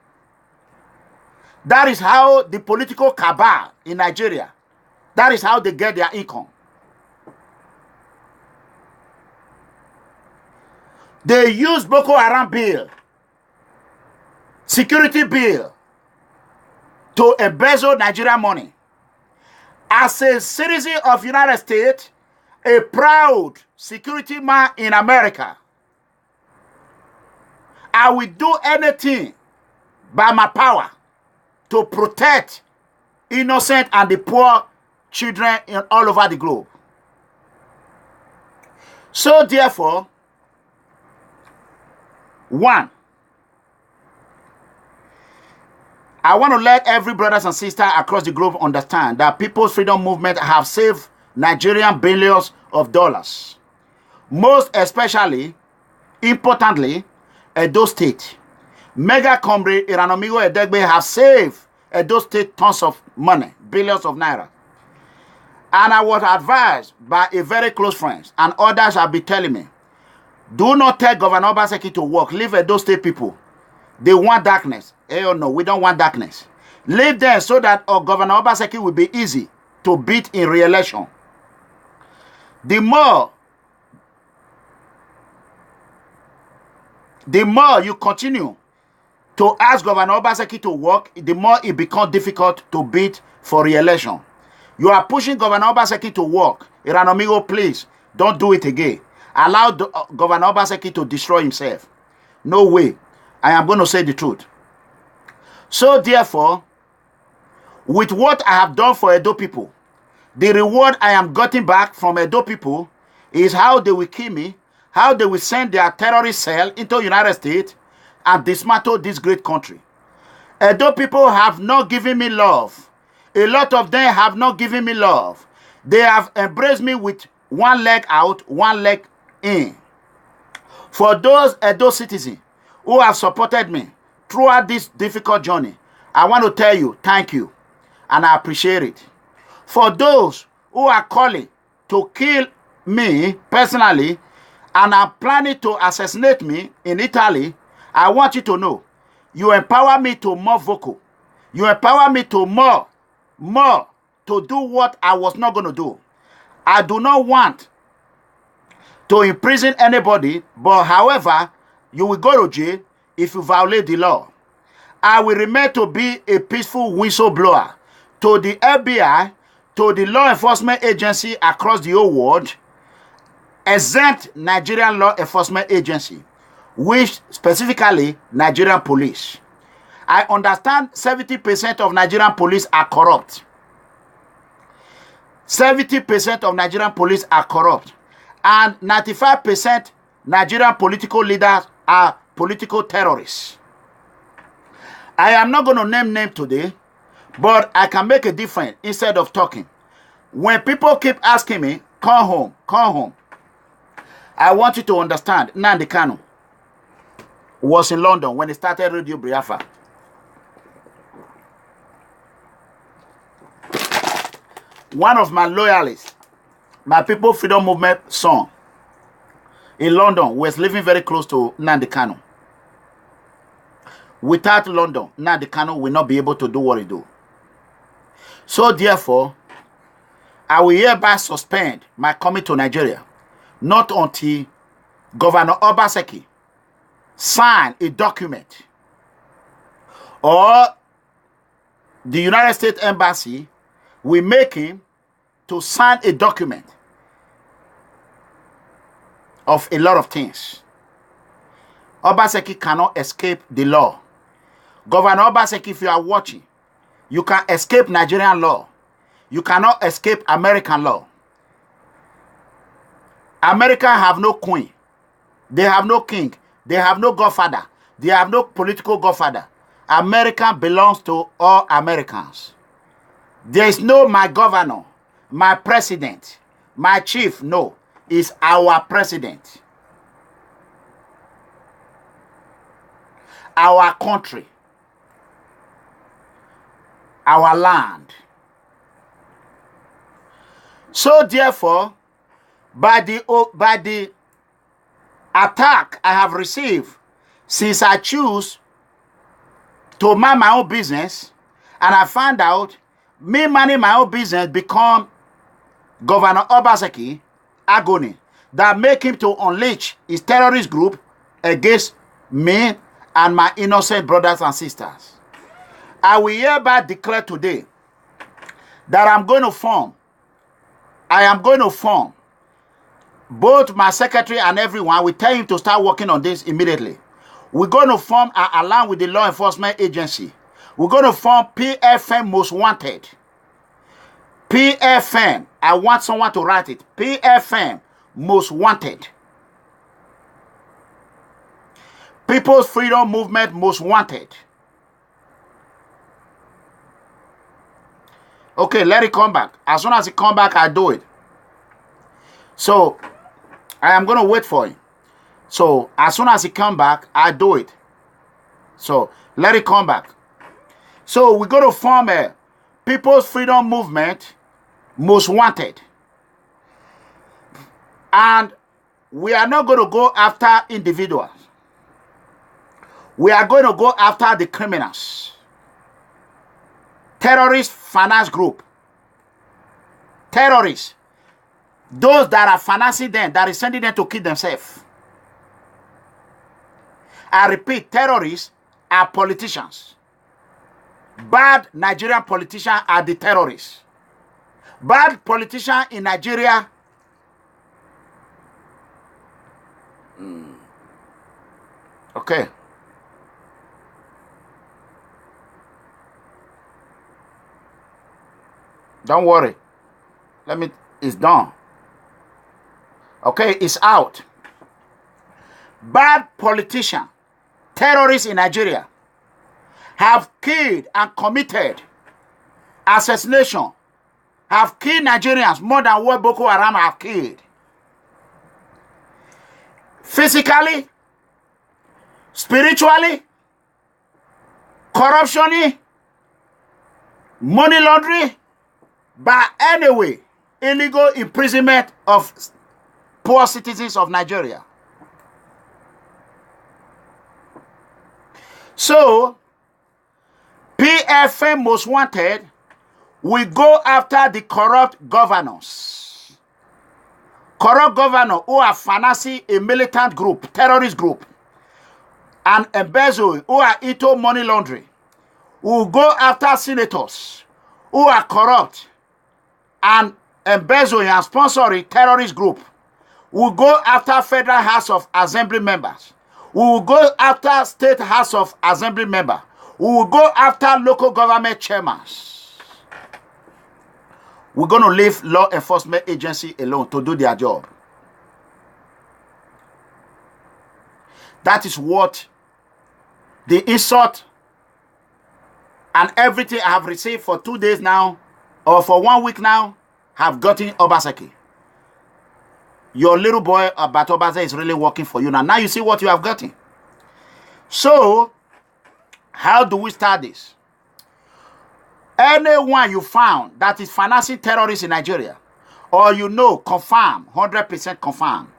That is how the political cabal in Nigeria, that is how they get their income. They use Boko Haram bill, security bill, to embezzle Nigerian money. As a citizen of United States, a proud security man in America, I will do anything by my power to protect innocent and the poor children all over the globe. So therefore, one, I want to let every brothers and sisters across the globe understand that People's Freedom Movement have saved Nigerian billions of dollars. Most especially, importantly, Edo State. Mega comrade Iranomigo Edegbe have saved Edo State tons of money, billions of naira. And I was advised by a very close friend, and others have been telling me, do not tell Governor Obaseki to work. Leave Edo State people. They want darkness. Hell no, we don't want darkness. Leave them so that Governor Obaseki will be easy to beat in re-election. The more you continue to ask Governor Obaseki to work, the more it becomes difficult to beat for re-election. You are pushing Governor Obaseki to work. Iranomigo, please, don't do it again. Allow Governor Obaseki to destroy himself. No way. I am going to say the truth. So therefore, with what I have done for Edo people, the reward I am getting back from Edo people is how they will kill me, how they will send their terrorist cell into the United States and dismantle this great country. Edo people have not given me love. A lot of them have not given me love. They have embraced me with one leg out, one leg in. For those Edo citizens who have supported me throughout this difficult journey, I want to tell you, thank you, and I appreciate it. For those who are calling to kill me personally and are planning to assassinate me in Italy, I want you to know, you empower me to more vocal. You empower me to more to do what I was not going to do. I do not want to imprison anybody, but however, you will go to jail if you violate the law. I will remain to be a peaceful whistleblower to the FBI, to the law enforcement agency across the whole world, exempt Nigerian law enforcement agency, which specifically Nigerian police. I understand 70% of Nigerian police are corrupt. 70% of Nigerian police are corrupt. And 95% Nigerian political leaders are political terrorists. I am not going to name names today, but I can make a difference instead of talking. When people keep asking me, come home, come home, I want you to understand, Nnamdi Kanu was in London when he started Radio Biafra. One of my loyalists, my People Freedom Movement son, in London, was living very close to Nnamdi Kanu. Without London, Nnamdi Kanu will not be able to do what he do. So therefore, I will hereby suspend my coming to Nigeria, not until Governor Obaseki sign a document or the United States Embassy will make him to sign a document of a lot of things. Obaseki cannot escape the law. Governor Obaseki, if you are watching, you can escape Nigerian law. You cannot escape American law. America have no queen. They have no king. They have no godfather. They have no political godfather. America belongs to all Americans. There is no my governor, my president, my chief. No, it's our president. Our country. Our land. So therefore, by the attack I have received since I choose to mind my own business, and I found out me minding my own business become Governor Obaseki agony that make him to unleash his terrorist group against me and my innocent brothers and sisters. I will hereby declare today that I am going to form both my secretary and everyone. We tell him to start working on this immediately. We're going to form along with the law enforcement agency. We're going to form PFM Most Wanted. PFM, I want someone to write it. PFM Most Wanted. People's Freedom Movement Most Wanted. Okay, let it come back. As soon as it come back, I do it. So, I am going to wait for it. So, as soon as it come back, I do it. So, let it come back. So, we're going to form a People's Freedom Movement Most Wanted. And we are not going to go after individuals. We are going to go after the criminals. Terrorist finance group. Terrorists. Those that are financing them, that is sending them to kill themselves. I repeat, terrorists are politicians. Bad Nigerian politicians are the terrorists. Bad politicians in Nigeria. Okay. Don't worry. It's done. Okay, it's out. Bad politicians, terrorists in Nigeria have killed and committed assassination, have killed Nigerians more than what Boko Haram have killed. Physically, spiritually, corruption, money laundering, but anyway, illegal imprisonment of poor citizens of Nigeria. So, PFM Most Wanted will go after the corrupt governors. Corrupt governors who are financing a militant group, terrorist group, and embezzle, who are into money laundering. We will go after senators who are corrupt and embezzling and sponsoring terrorist group. We will go after Federal House of Assembly members. We will go after State House of Assembly members. We will go after local government chairmen. We're going to leave law enforcement agency alone to do their job. That is what the insult and everything I have received for 2 days now, or for 1 week now, have gotten Obaseki. Your little boy about Obase is really working for you now. Now you see what you have gotten. So, how do we start this? Anyone you found that is financing terrorists in Nigeria, or you know, confirm, 100% confirm,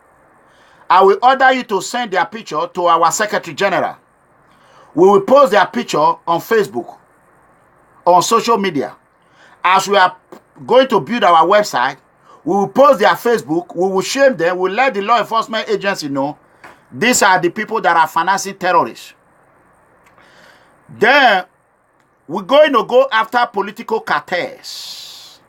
I will order you to send their picture to our Secretary General. We will post their picture on Facebook, on social media. As we are going to build our website, we will post their Facebook, we will shame them, we will let the law enforcement agency know these are the people that are financing terrorists. Then, we're going to go after political cartels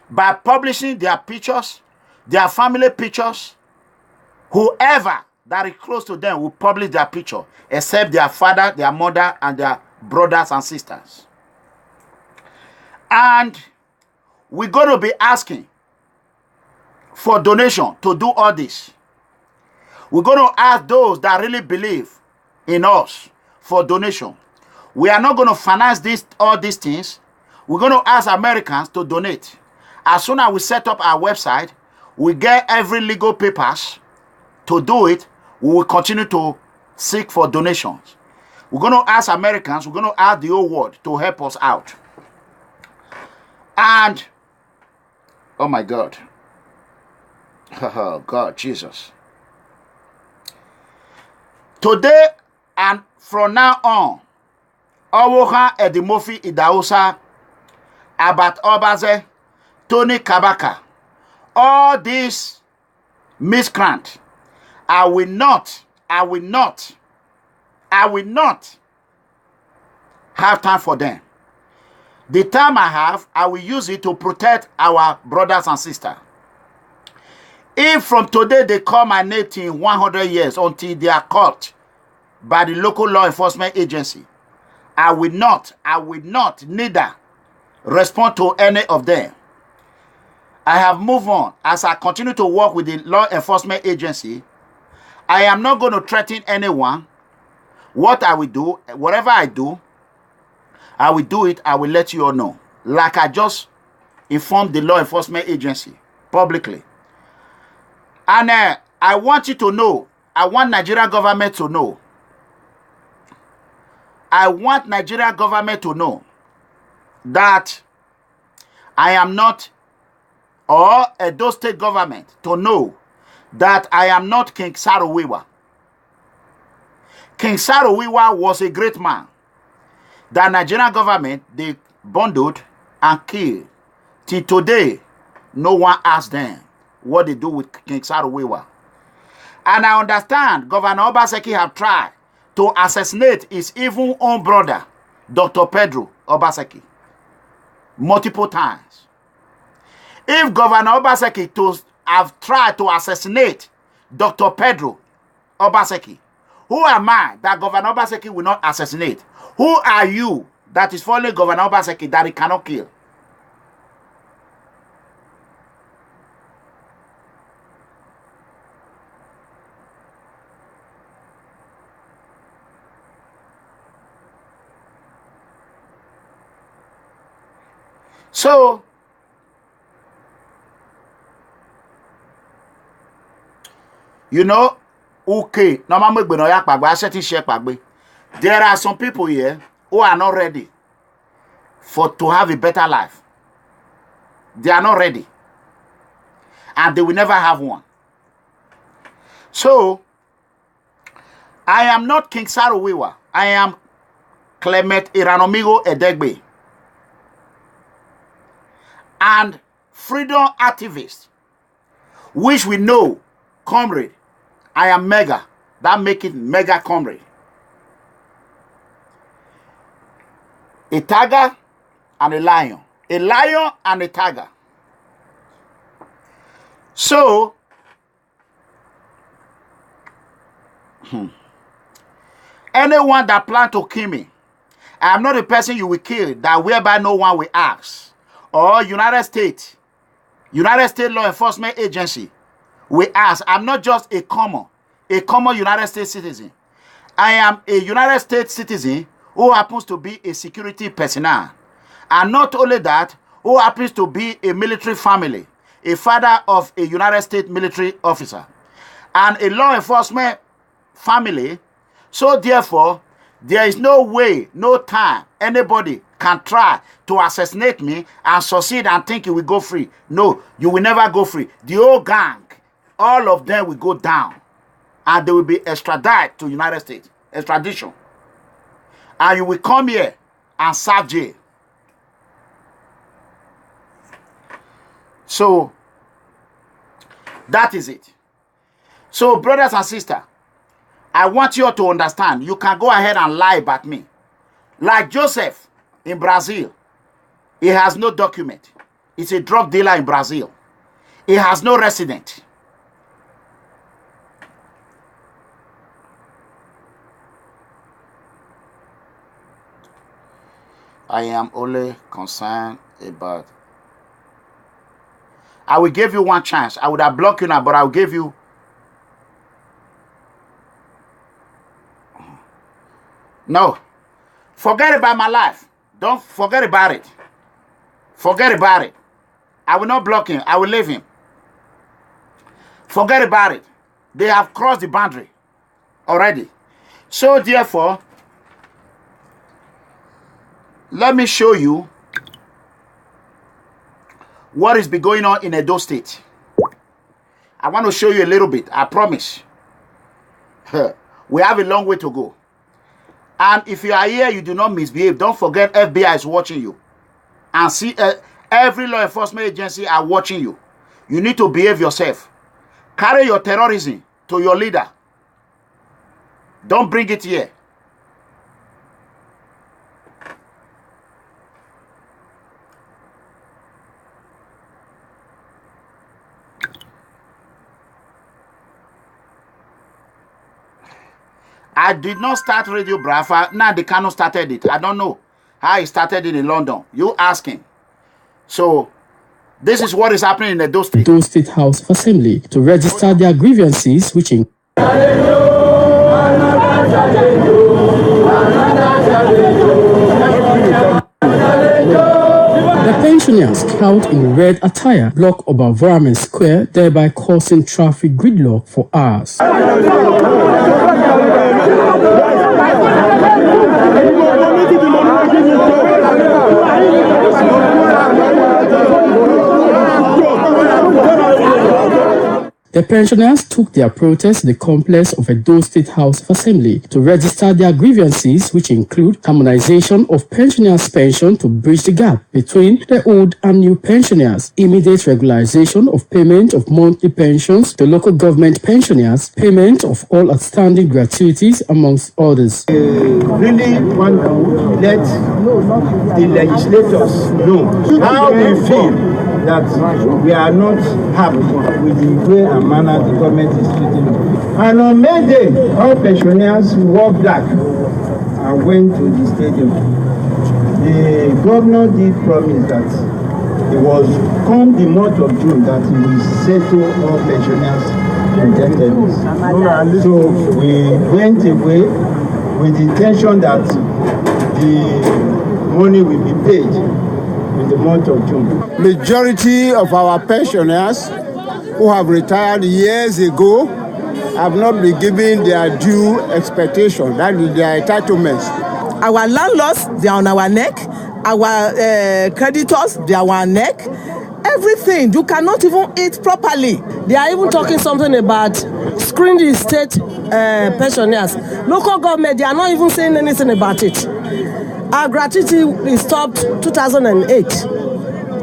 by publishing their pictures, their family pictures. Whoever that is close to them will publish their picture, except their father, their mother, and their brothers and sisters. And we're going to be asking for donation to do all this. We're going to ask those that really believe in us for donation. We are not going to finance all these things. We're going to ask Americans to donate. As soon as we set up our website, we get every legal papers to do it. We will continue to seek for donations. We're going to ask Americans, we're going to ask the whole world to help us out. And, oh my God. Oh God, Jesus. Today and from now on, Owoha Edimofi Idahosa, Abat Obaze, Tony Kabaka, all these miscreants, I will not have time for them. The time I have, I will use it to protect our brothers and sisters. If from today they call my name in 100 years until they are caught by the local law enforcement agency, I will not neither respond to any of them. I have moved on. As I continue to work with the law enforcement agency, I am not going to threaten anyone. What I will do, whatever I do, I will do it. I will let you all know. Like I just informed the law enforcement agency publicly. And I want you to know, I want Nigerian government to know. I want Nigerian government to know that I am not, or Edo State government to know that I am not King Sarowiwa. King Sarowiwa was a great man. The Nigerian government, they bundled and killed. Till today, no one asked them what they do with King Sarowiwa. And I understand Governor Obaseki have tried to assassinate his even own brother, Dr. Pedro Obaseki, multiple times. If Governor Obaseki to have tried to assassinate Dr. Pedro Obaseki, who am I that Governor Obaseki will not assassinate? Who are you that is following Governor Obaseki that he cannot kill? So, you know, okay, there are some people here who are not ready to have a better life. They are not ready. And they will never have one. So, I am not King Sarowiwa. I am Clement Iranomigo Edegbe. And freedom activist, which we know, comrade, I am mega. That make it mega comrade. A tiger and a lion. A lion and a tiger. So, anyone that plan to kill me, I am not a person you will kill that whereby no one will ask. Or United States law enforcement agency will ask. I'm not just a common United States citizen. I am a United States citizen who happens to be a security personnel. And not only that, who happens to be a military family, a father of a United States military officer, and a law enforcement family. So therefore, there is no way, no time, anybody can try to assassinate me and succeed and think you will go free. No, you will never go free. The whole gang, all of them will go down. And they will be extradited to United States. Extradition. And you will come here and serve jail. So, that is it. So, brothers and sisters, I want you all to understand, you can go ahead and lie about me. Like Joseph in Brazil, he has no document. He's a drug dealer in Brazil. He has no resident. I am only concerned about... I will give you one chance. I would have blocked you now, but I will give you... No. Forget about my life. Don't forget about it. Forget about it. I will not block him. I will leave him. Forget about it. They have crossed the boundary already. So therefore, let me show you what is going on in Edo State. I want to show you a little bit. I promise. We have a long way to go. And if you are here, you do not misbehave. Don't forget FBI is watching you. And see, every law enforcement agency are watching you. You need to behave yourself. Carry your terrorism to your leader. Don't bring it here. I did not start Radio Biafra. Now the Kano started it. I don't know how he started it in London. You ask him. So, This is what is happening in Edo State. Edo State House of Assembly to register their grievances, which include the pensioners out in red attire block Obavaram Square, thereby causing traffic gridlock for hours. The pensioners took their protest to the complex of Edo State House of Assembly to register their grievances, which include harmonization of pensioners' pension to bridge the gap between the old and new pensioners, immediate regularization of payment of monthly pensions to local government pensioners, payment of all outstanding gratuities, amongst others. Really want to let the legislators know how we feel that we are not happy with the way and manner the government is treating them. And on May Day, all pensioners wore black and went to the stadium. The governor did promise that it was come the month of June that he will settle all pensioners' indebtedness. So we went away with the intention that the money will be paid in the month of June. Majority of our pensioners who have retired years ago have not been given their due expectation, that is their entitlements. Our landlords, they are on our neck. Our creditors, they are on our neck. Everything, you cannot even eat properly. They are even talking something about screening the state pensioners. Local government, they are not even saying anything about it. Our gratuity is stopped 2008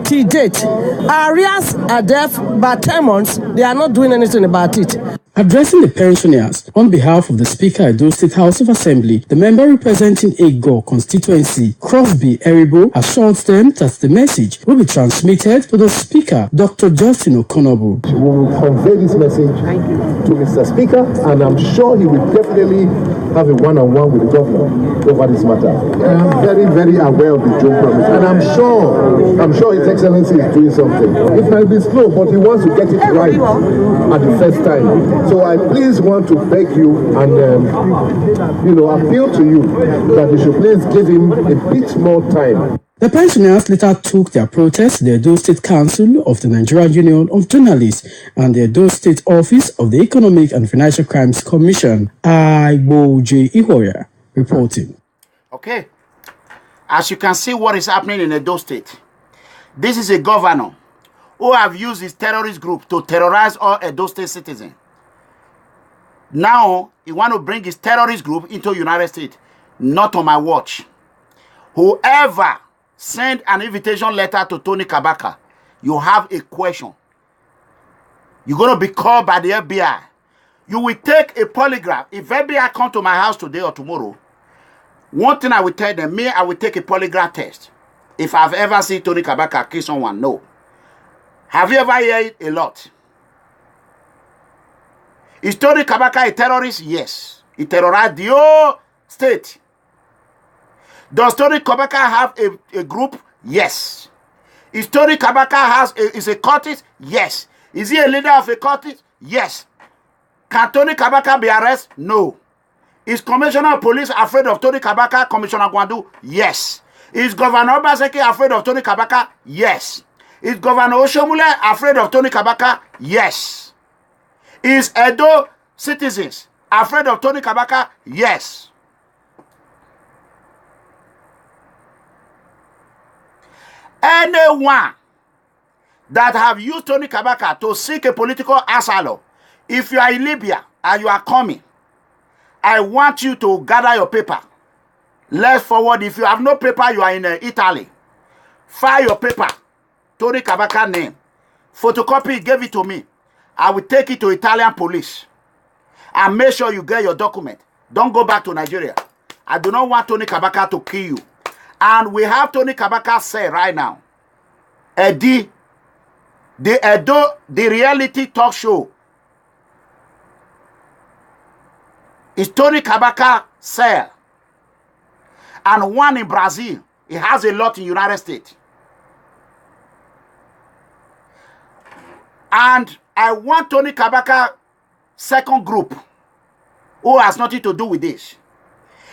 till date. Our arrears are there by 10 months. They are not doing anything about it. Addressing the pensioners on behalf of the Speaker of Edo State House of Assembly, the member representing Ego constituency, Crosby Eribo, assured them that the message will be transmitted to the Speaker, Dr. Justin Okonobu. We will convey this message to Mr. Speaker, and I'm sure he will definitely have a one-on-one with the governor over this matter. I am very, very aware of the June promise, and I'm sure His Excellency is doing something. It might be slow, but he wants to get it right at the first time. So I please want to beg you and appeal to you that you should please give him a bit more time. The pensioners later took their protest to the Edo State Council of the Nigerian Union of Journalists and the Edo State Office of the Economic and Financial Crimes Commission. Igboje Ihoya reporting. Okay. As you can see what is happening in Edo State. This is a governor who have used his terrorist group to terrorize all Edo State citizens. Now, he want to bring his terrorist group into United States. Not on my watch. Whoever send an invitation letter to Tony Kabaka, you have a question. You're going to be called by the FBI. You will take a polygraph. If FBI come to my house today or tomorrow, one thing I will tell them, I will take a polygraph test. If I've ever seen Tony Kabaka kill someone, no. Have you ever heard it? A lot? Is Tony Kabaka a terrorist? Yes. He terrorized the whole state. Does Tony Kabaka have a group? Yes. Is Tony Kabaka is a cultist? Yes. Is he a leader of a cultist? Yes. Can Tony Kabaka be arrested? No. Is Commissioner of Police afraid of Tony Kabaka, Commissioner Gwandu? Yes. Is Governor Obaseki afraid of Tony Kabaka? Yes. Is Governor Oshomule afraid of Tony Kabaka? Yes. Is Edo citizens afraid of Tony Kabaka? Yes. Anyone that have used Tony Kabaka to seek a political asylum, if you are in Libya and you are coming, I want you to gather your paper. Let's forward. If you have no paper, you are in Italy. File your paper. Tony Kabaka name. Photocopy, give it to me. I will take it to Italian police. And make sure you get your document. Don't go back to Nigeria. I do not want Tony Kabaka to kill you. And we have Tony Kabaka say right now, the reality talk show is Tony Kabaka cell. And one in Brazil. He has a lot in United States. And I want Tony Kabaka second group who has nothing to do with this.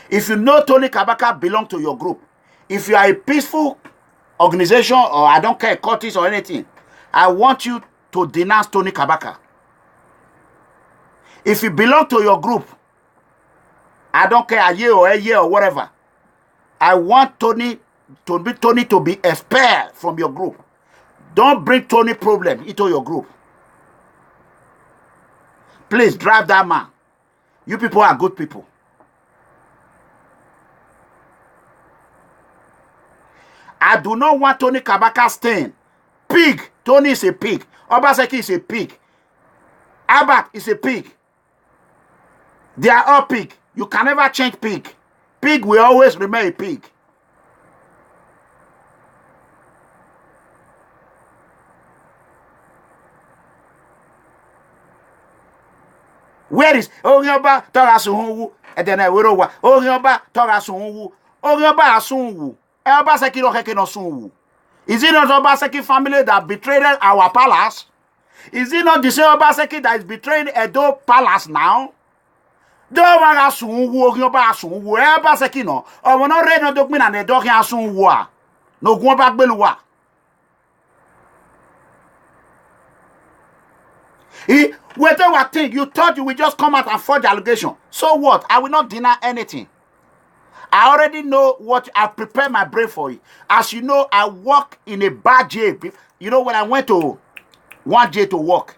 If you know Tony Kabaka belong to your group, if you are a peaceful organization or I don't care, cultist or anything, I want you to denounce Tony Kabaka. If you belong to your group, I don't care a year or whatever, I want Tony to be expelled from your group. Don't bring Tony problem into your group. Please drive that man. You people are good people. I do not want Tony Kabaka staying. Pig. Tony is a pig. Obaseki is a pig. Abat is a pig. They are all pig. You can never change pig. Pig will always remain a pig. Where is Orioba Torasunwu? And then I will over Orioba Torasunwu. Orioba Asunwu. Obaseki no heke no sunwu. Is it not Obaseki family that betrayed our palace? Is it not the same Obaseki that is betraying Edo Palace now? Don't want Asunwu, Orioba Asunwu. Obaseki no. Or no read no document and Edo Asunwu. No go back Belua. Whatever thing you thought you would just come out and forge allegation. So what? I will not deny anything. I already know what I prepare my brain for it. As you know, I work in a bad jail. You know, when I went to one jail to work,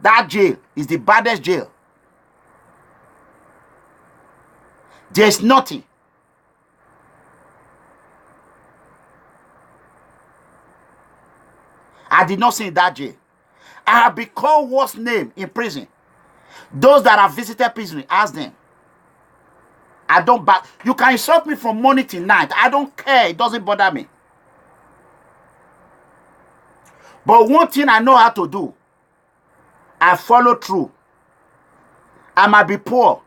that jail is the baddest jail. There's nothing. I did not see that jail. I have been called worst name in prison. Those that have visited prison, ask them. I don't back. You can insult me from morning till night. I don't care. It doesn't bother me. But one thing I know how to do, I follow through. I might be poor.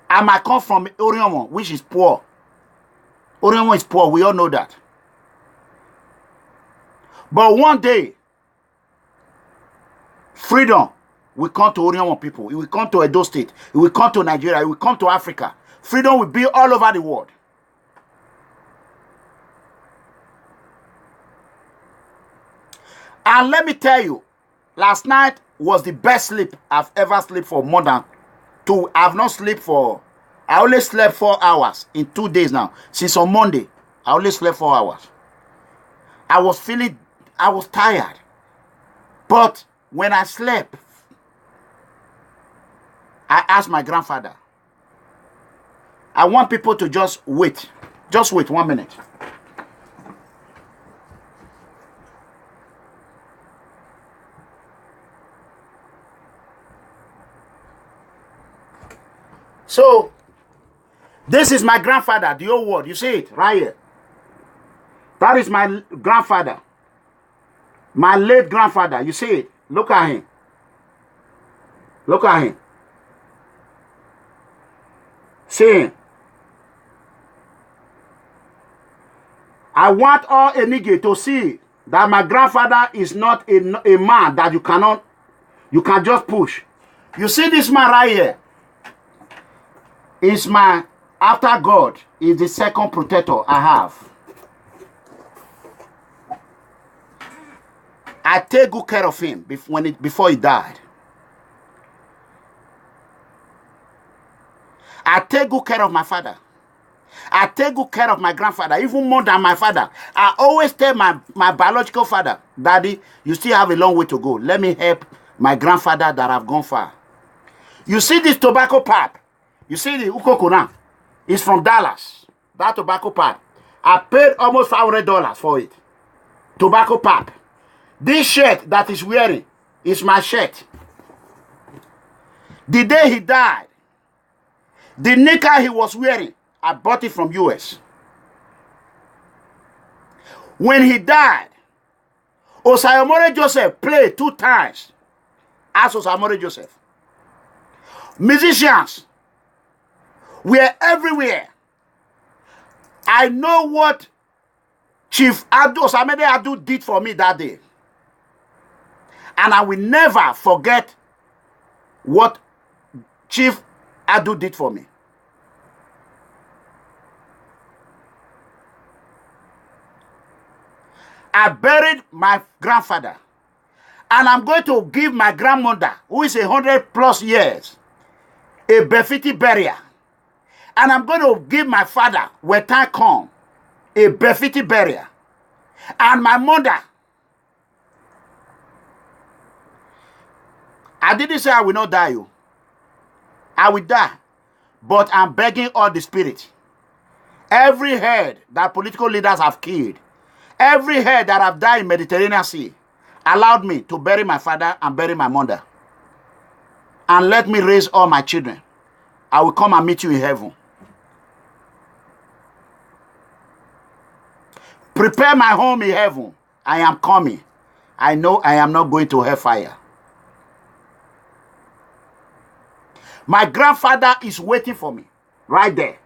I might come from Oriomo, which is poor. Oriomo is poor. We all know that. But one day, freedom will come to Oriomo people. It will come to Edo State. It will come to Nigeria. It will come to Africa. Freedom will be all over the world. And let me tell you, last night was the best sleep I've ever slept for more than 2. I've not slept for, I only slept 4 hours in 2 days now. Since on Monday, I only slept 4 hours. I was tired. But when I slept, I asked my grandfather. I want people to just wait. Just wait 1 minute. So, this is my grandfather, the old word. You see it right here. That is my grandfather. My late grandfather. You see it. Look at him. Look at him. See him. I want all Enige to see that my grandfather is not a man that you can just push. You see this man right here? Is my, after God, is the second protector I have. I take good care of him before he died. I take good care of my father. I take good care of my grandfather, even more than my father. I always tell my biological father, Daddy, you still have a long way to go. Let me help my grandfather that have gone far. You see this tobacco pipe? You see the Ukokuna? It's from Dallas. That tobacco pipe. I paid almost $500 for it. Tobacco pipe. This shirt that he's wearing is my shirt. The day he died, the knicker he was wearing, I bought it from US. When he died, Osayomore Joseph played 2 times as Osayomore Joseph. Musicians were everywhere. I know what Chief Osamide Adu did for me that day. And I will never forget what Chief Adu did for me. I buried my grandfather. And I'm going to give my grandmother, who is 100+ years, a Befiti burial. And I'm going to give my father, when time comes, a Befiti burial. And my mother, I didn't say I will not die. I will die. But I'm begging all the spirit. Every head that political leaders have killed, every head that have died in Mediterranean Sea, allowed me to bury my father and bury my mother. And let me raise all my children. I will come and meet you in heaven. Prepare my home in heaven. I am coming. I know I am not going to hellfire. My grandfather is waiting for me right there.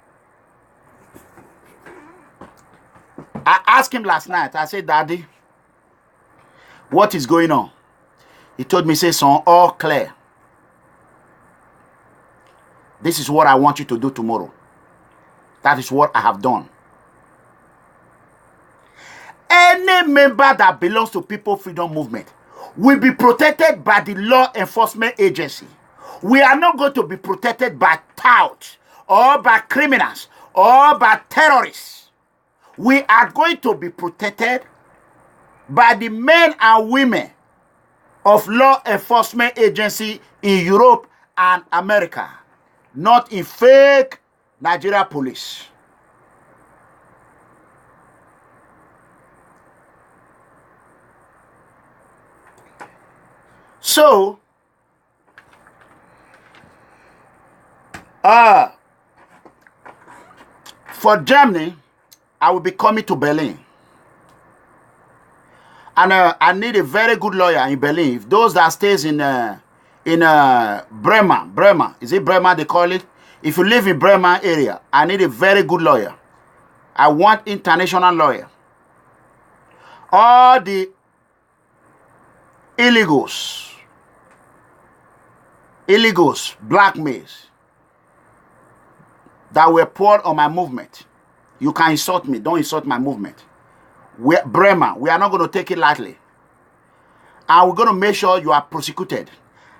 I asked him last night. I said, Daddy, what is going on? He told me, say, son, all clear. This is what I want you to do tomorrow. That is what I have done. Any member that belongs to People Freedom Movement will be protected by the law enforcement agency. We are not going to be protected by touts or by criminals or by terrorists. We are going to be protected by the men and women of law enforcement agency in Europe and America, not in fake Nigeria police. So, for Germany, I will be coming to Berlin. And I need a very good lawyer in Berlin. If those that stays in Bremer, is it Bremer they call it? If you live in Bremer area, I need a very good lawyer. I want international lawyer. All the illegals, blackmails that were poured on my movement. You can insult me. Don't insult my movement. Bremer, we are not going to take it lightly. And we're going to make sure you are prosecuted.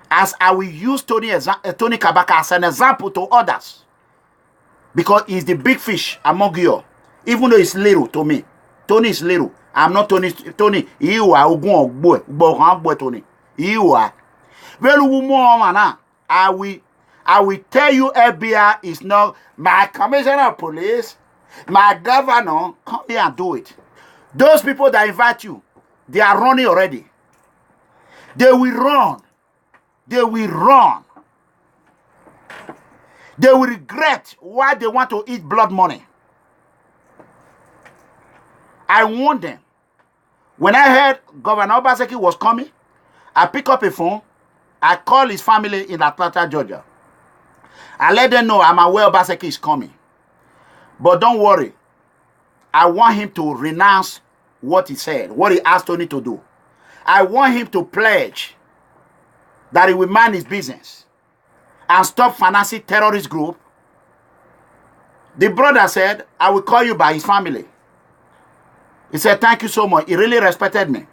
As I will use Tony Kabaka as an example to others. Because he's the big fish among you. Even though he's little to me. Tony is little. I'm not Tony. Tony, you are Tony. You are. I will tell you FBI is not my commissioner of police, my governor. Come here and do it. Those people that invite you, they are running already. They will run. They will run. They will regret why they want to eat blood money. I warned them. When I heard Governor Obaseki was coming, I pick up a phone. I call his family in Atlanta, Georgia. I let them know I'm aware Obaseki is coming. But don't worry. I want him to renounce what he said, what he asked Tony to do. I want him to pledge that he will mind his business and stop financing terrorist group. The brother said, I will call you by his family. He said, thank you so much. He really respected me.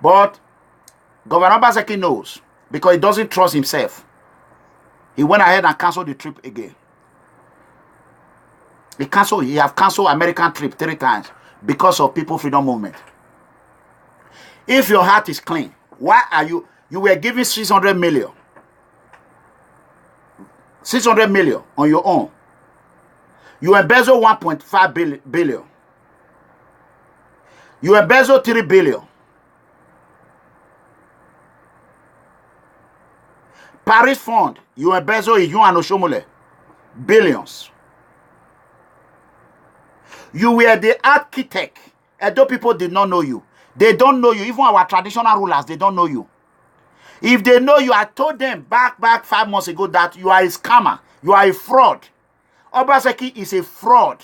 But Governor Obaseki knows because he doesn't trust himself. He went ahead and canceled the trip again. He have canceled American trip 3 times because of People Freedom Movement. If your heart is clean, why are you were giving 600 million. 600 million on your own. You embezzle 1.5 billion. You embezzle 3 billion. Paris Fund, you embezzle you and Oshomole. Billions. You were the architect. Although people did not know you. They don't know you. Even our traditional rulers, they don't know you. If they know you, I told them back 5 months ago that you are a scammer. You are a fraud. Obaseki is a fraud.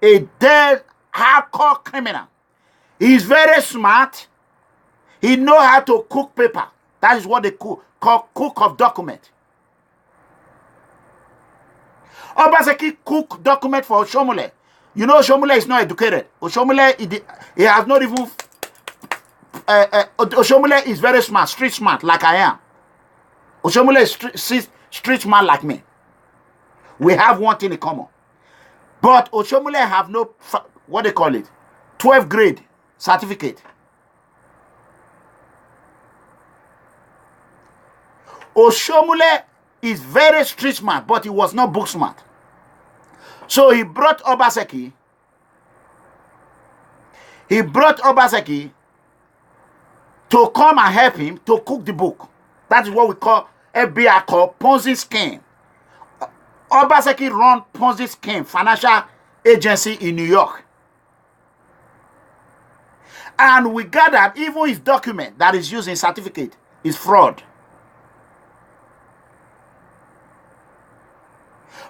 A dead hardcore criminal. He's very smart. He know how to cook paper. That is what they call cook of document. Obaseki cook document for Oshomole. You know Oshomole is not educated. Oshomole, he has not even... Oshomole is very smart, street smart, like I am. Oshomole is street smart like me. We have one thing in common. But Oshomole have no, what they call it, 12th grade certificate. Oshomole is very street smart, but he was not book smart. So he brought Obaseki. He brought Obaseki to come and help him to cook the book. That is what we call FBI call Ponzi scheme. Obaseki run Ponzi scheme financial agency in New York. And we gathered even his document that is used in certificate is fraud.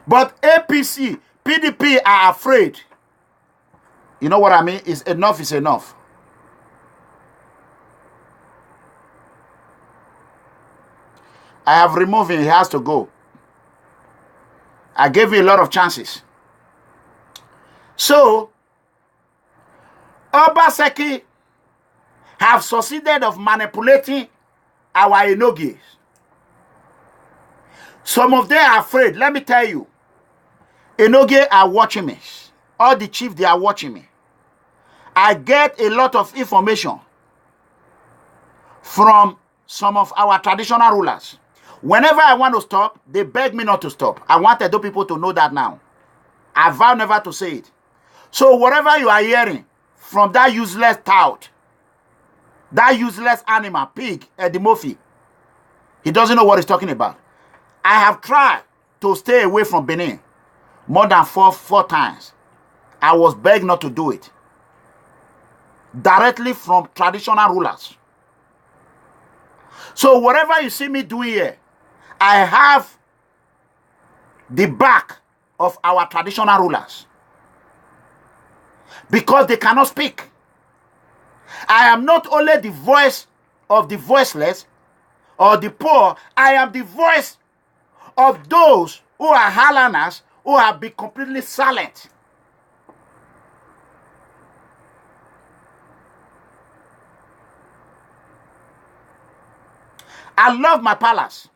But APC, PDP are afraid. You know what I mean? Is enough. I have removed him. He has to go. I gave you a lot of chances. So, Obaseki have succeeded of manipulating our Enogis. Some of them are afraid. Let me tell you. Enoge are watching me. All the chiefs, they are watching me. I get a lot of information from some of our traditional rulers. Whenever I want to stop, they beg me not to stop. I want Edo people to know that now. I vow never to say it. So whatever you are hearing from that useless tout, that useless animal, pig, Eddie Murphy, he doesn't know what he's talking about. I have tried to stay away from Benin more than four times. I was begged not to do it. Directly from traditional rulers. So whatever you see me doing here, I have the back of our traditional rulers. Because they cannot speak. I am not only the voice of the voiceless or the poor, I am the voice of those who are Halanas, who have been completely silent. I love my palace.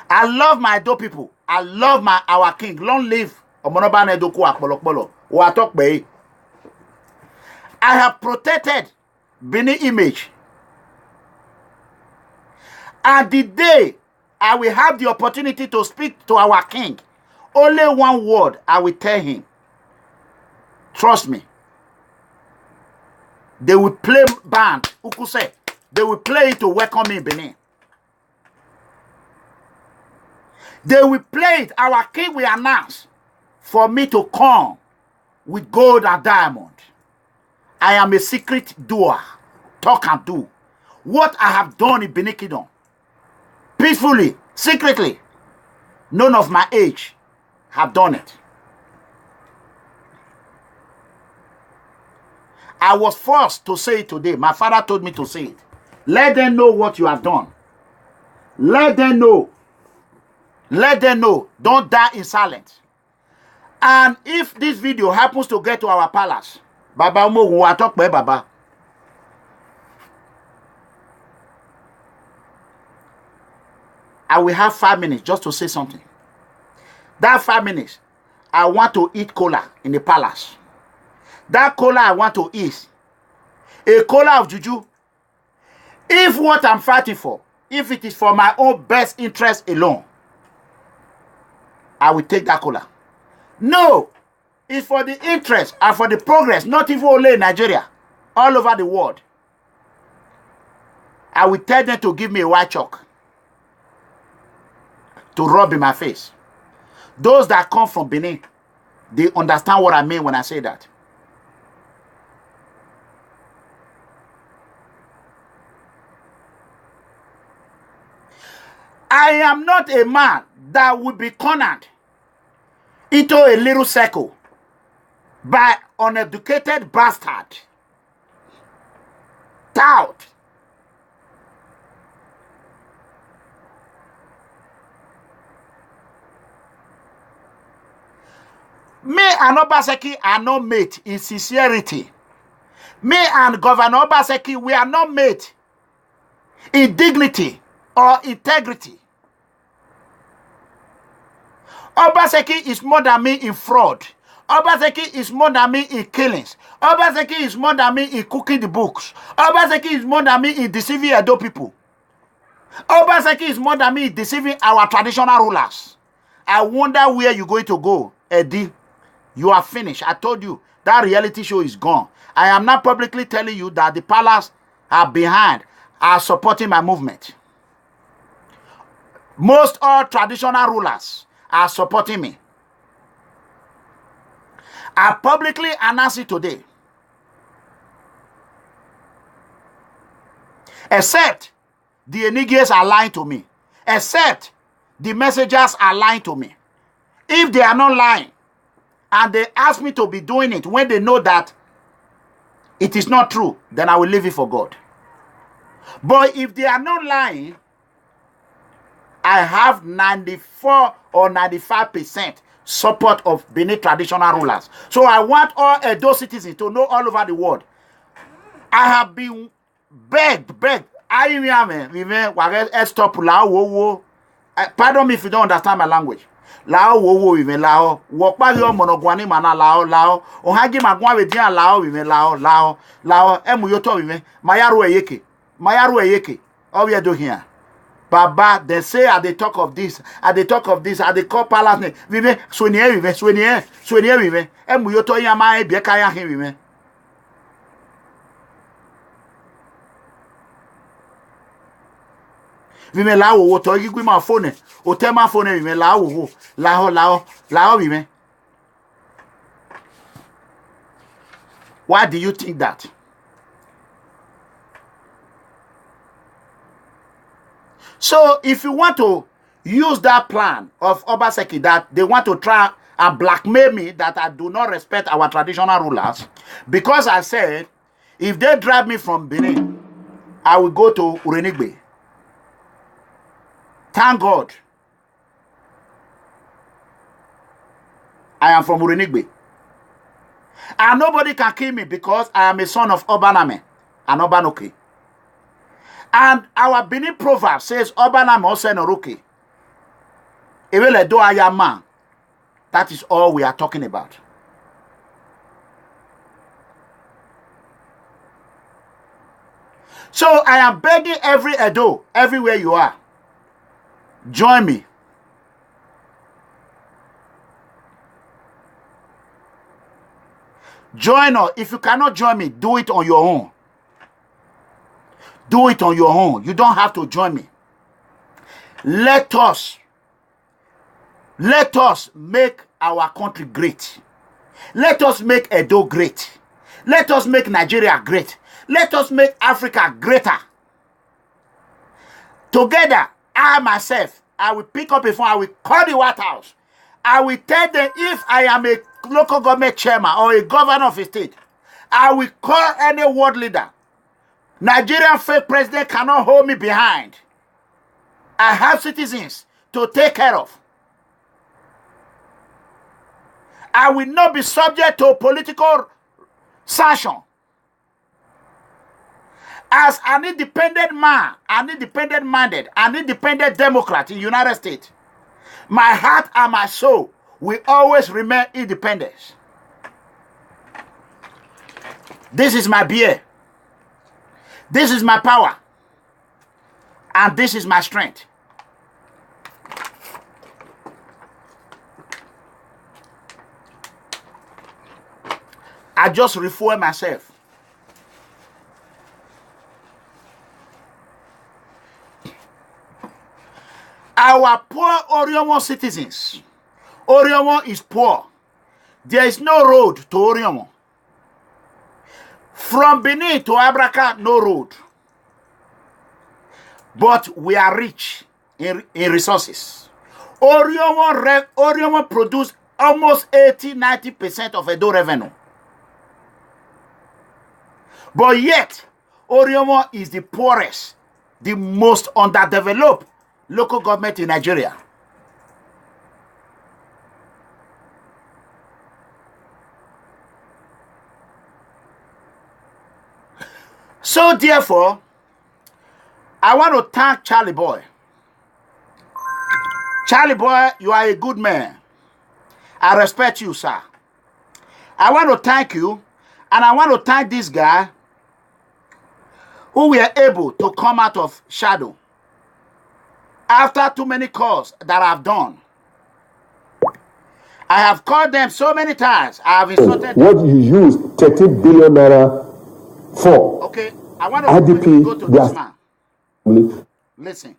I love my Edo people. I love our king. Long live Omonoba Nedoku Akpolokpolo. Watokbe. I have protected Benin image. And the day I will have the opportunity to speak to our king, only one word I will tell him. Trust me. They will play band, Ukuse. They will play it to welcome me in Benin. They will play it. Our king will announce for me to come with gold and diamond. I am a secret doer. Talk and do. What I have done in Benin Kingdom. Peacefully, secretly. None of my age have done it. I was forced to say it today. My father told me to say it. Let them know what you have done. Let them know. Let them know. Don't die in silence. And if this video happens to get to our palace, Baba Umogu will talk by Baba. I will have 5 minutes just to say something. That 5 minutes, I want to eat cola in the palace. That cola I want to eat, a cola of juju. If what I'm fighting for, if it is for my own best interest alone, I will take that cola. No, it's for the interest and for the progress, not even only in Nigeria, all over the world. I will tell them to give me a white chalk to rub in my face. Those that come from Benin, they understand what I mean when I say that. I am not a man that would be cornered into a little circle by uneducated bastard, tout. Me and Obaseki are not mate in sincerity. Me and Governor Obaseki, we are not mate in dignity or integrity. Obaseki is more than me in fraud. Obaseki is more than me in killings. Obaseki is more than me in cooking the books. Obaseki is more than me in deceiving Edo people. Obaseki is more than me in deceiving our traditional rulers. I wonder where you're going to go, Eddie. You are finished. I told you that reality show is gone. I am not publicly telling you that the palace are behind, are supporting my movement. Most all traditional rulers are supporting me. I publicly announce it today. Except the Enigmas are lying to me. Except the messengers are lying to me. If they are not lying, and they ask me to be doing it when they know that it is not true, then I will leave it for God. But if they are not lying, I have 94 or 95% support of Benin traditional rulers. So I want all Edo citizens to know all over the world. I have been begged. Pardon me if you don't understand my language. Lao wo even lao wo pa yo monogwani mana lao o hagi magwa we dia lao even lao emu yo to even mayaru eyeke all we do here. Baba, they say at the talk of this, at the call palace name. Vive soigner vive. Emu yo to yama e bieka ya hin vive. Vive lao wo to igi ma phone. O tema phone vive lao vive. Why do you think that? So if you want to use that plan of Obaseki that they want to try and blackmail me that I do not respect our traditional rulers, because I said if they drive me from Benin, I will go to Urenigbe. Thank God I am from Urenigbe. And nobody can kill me because I am a son of Obaname and Obanoke. And our Benin proverb says, Obaname Osenoroke. Ewele do ayama. That is all we are talking about. So I am begging every Edo, everywhere you are, join me. Join us. If you cannot join me, do it on your own. Do it on your own. You don't have to join me. Let us make our country great. Let us make Edo great. Let us make Nigeria great. Let us make Africa greater. Together, I myself, I will pick up a phone, I will call the White House. I will tell them if I am a local government chairman or a governor of a state, I will call any world leader. Nigerian fake president cannot hold me behind. I have citizens to take care of. I will not be subject to political sanction. As an independent man, an independent minded, an independent Democrat in the United States, my heart and my soul will always remain independent. This is my beer. This is my power. And this is my strength. I just refuel myself. Our poor Oriomo citizens. Oriomo is poor. There is no road to Oriomo. From Benin to Abraka, no road. But we are rich in resources. Oriomo produce almost 80-90% of Edo revenue. But yet, Oriomo is the poorest, the most underdeveloped local government in Nigeria. So therefore, I want to thank Charlie Boy. Charlie Boy, you are a good man. I respect you, sir. I want to thank you, and I want to thank this guy who were able to come out of shadow after too many calls that I've done. I have called them so many times. I have insulted what you use 13 billion naira for. Okay, I want to IDP, go to this man. Listen.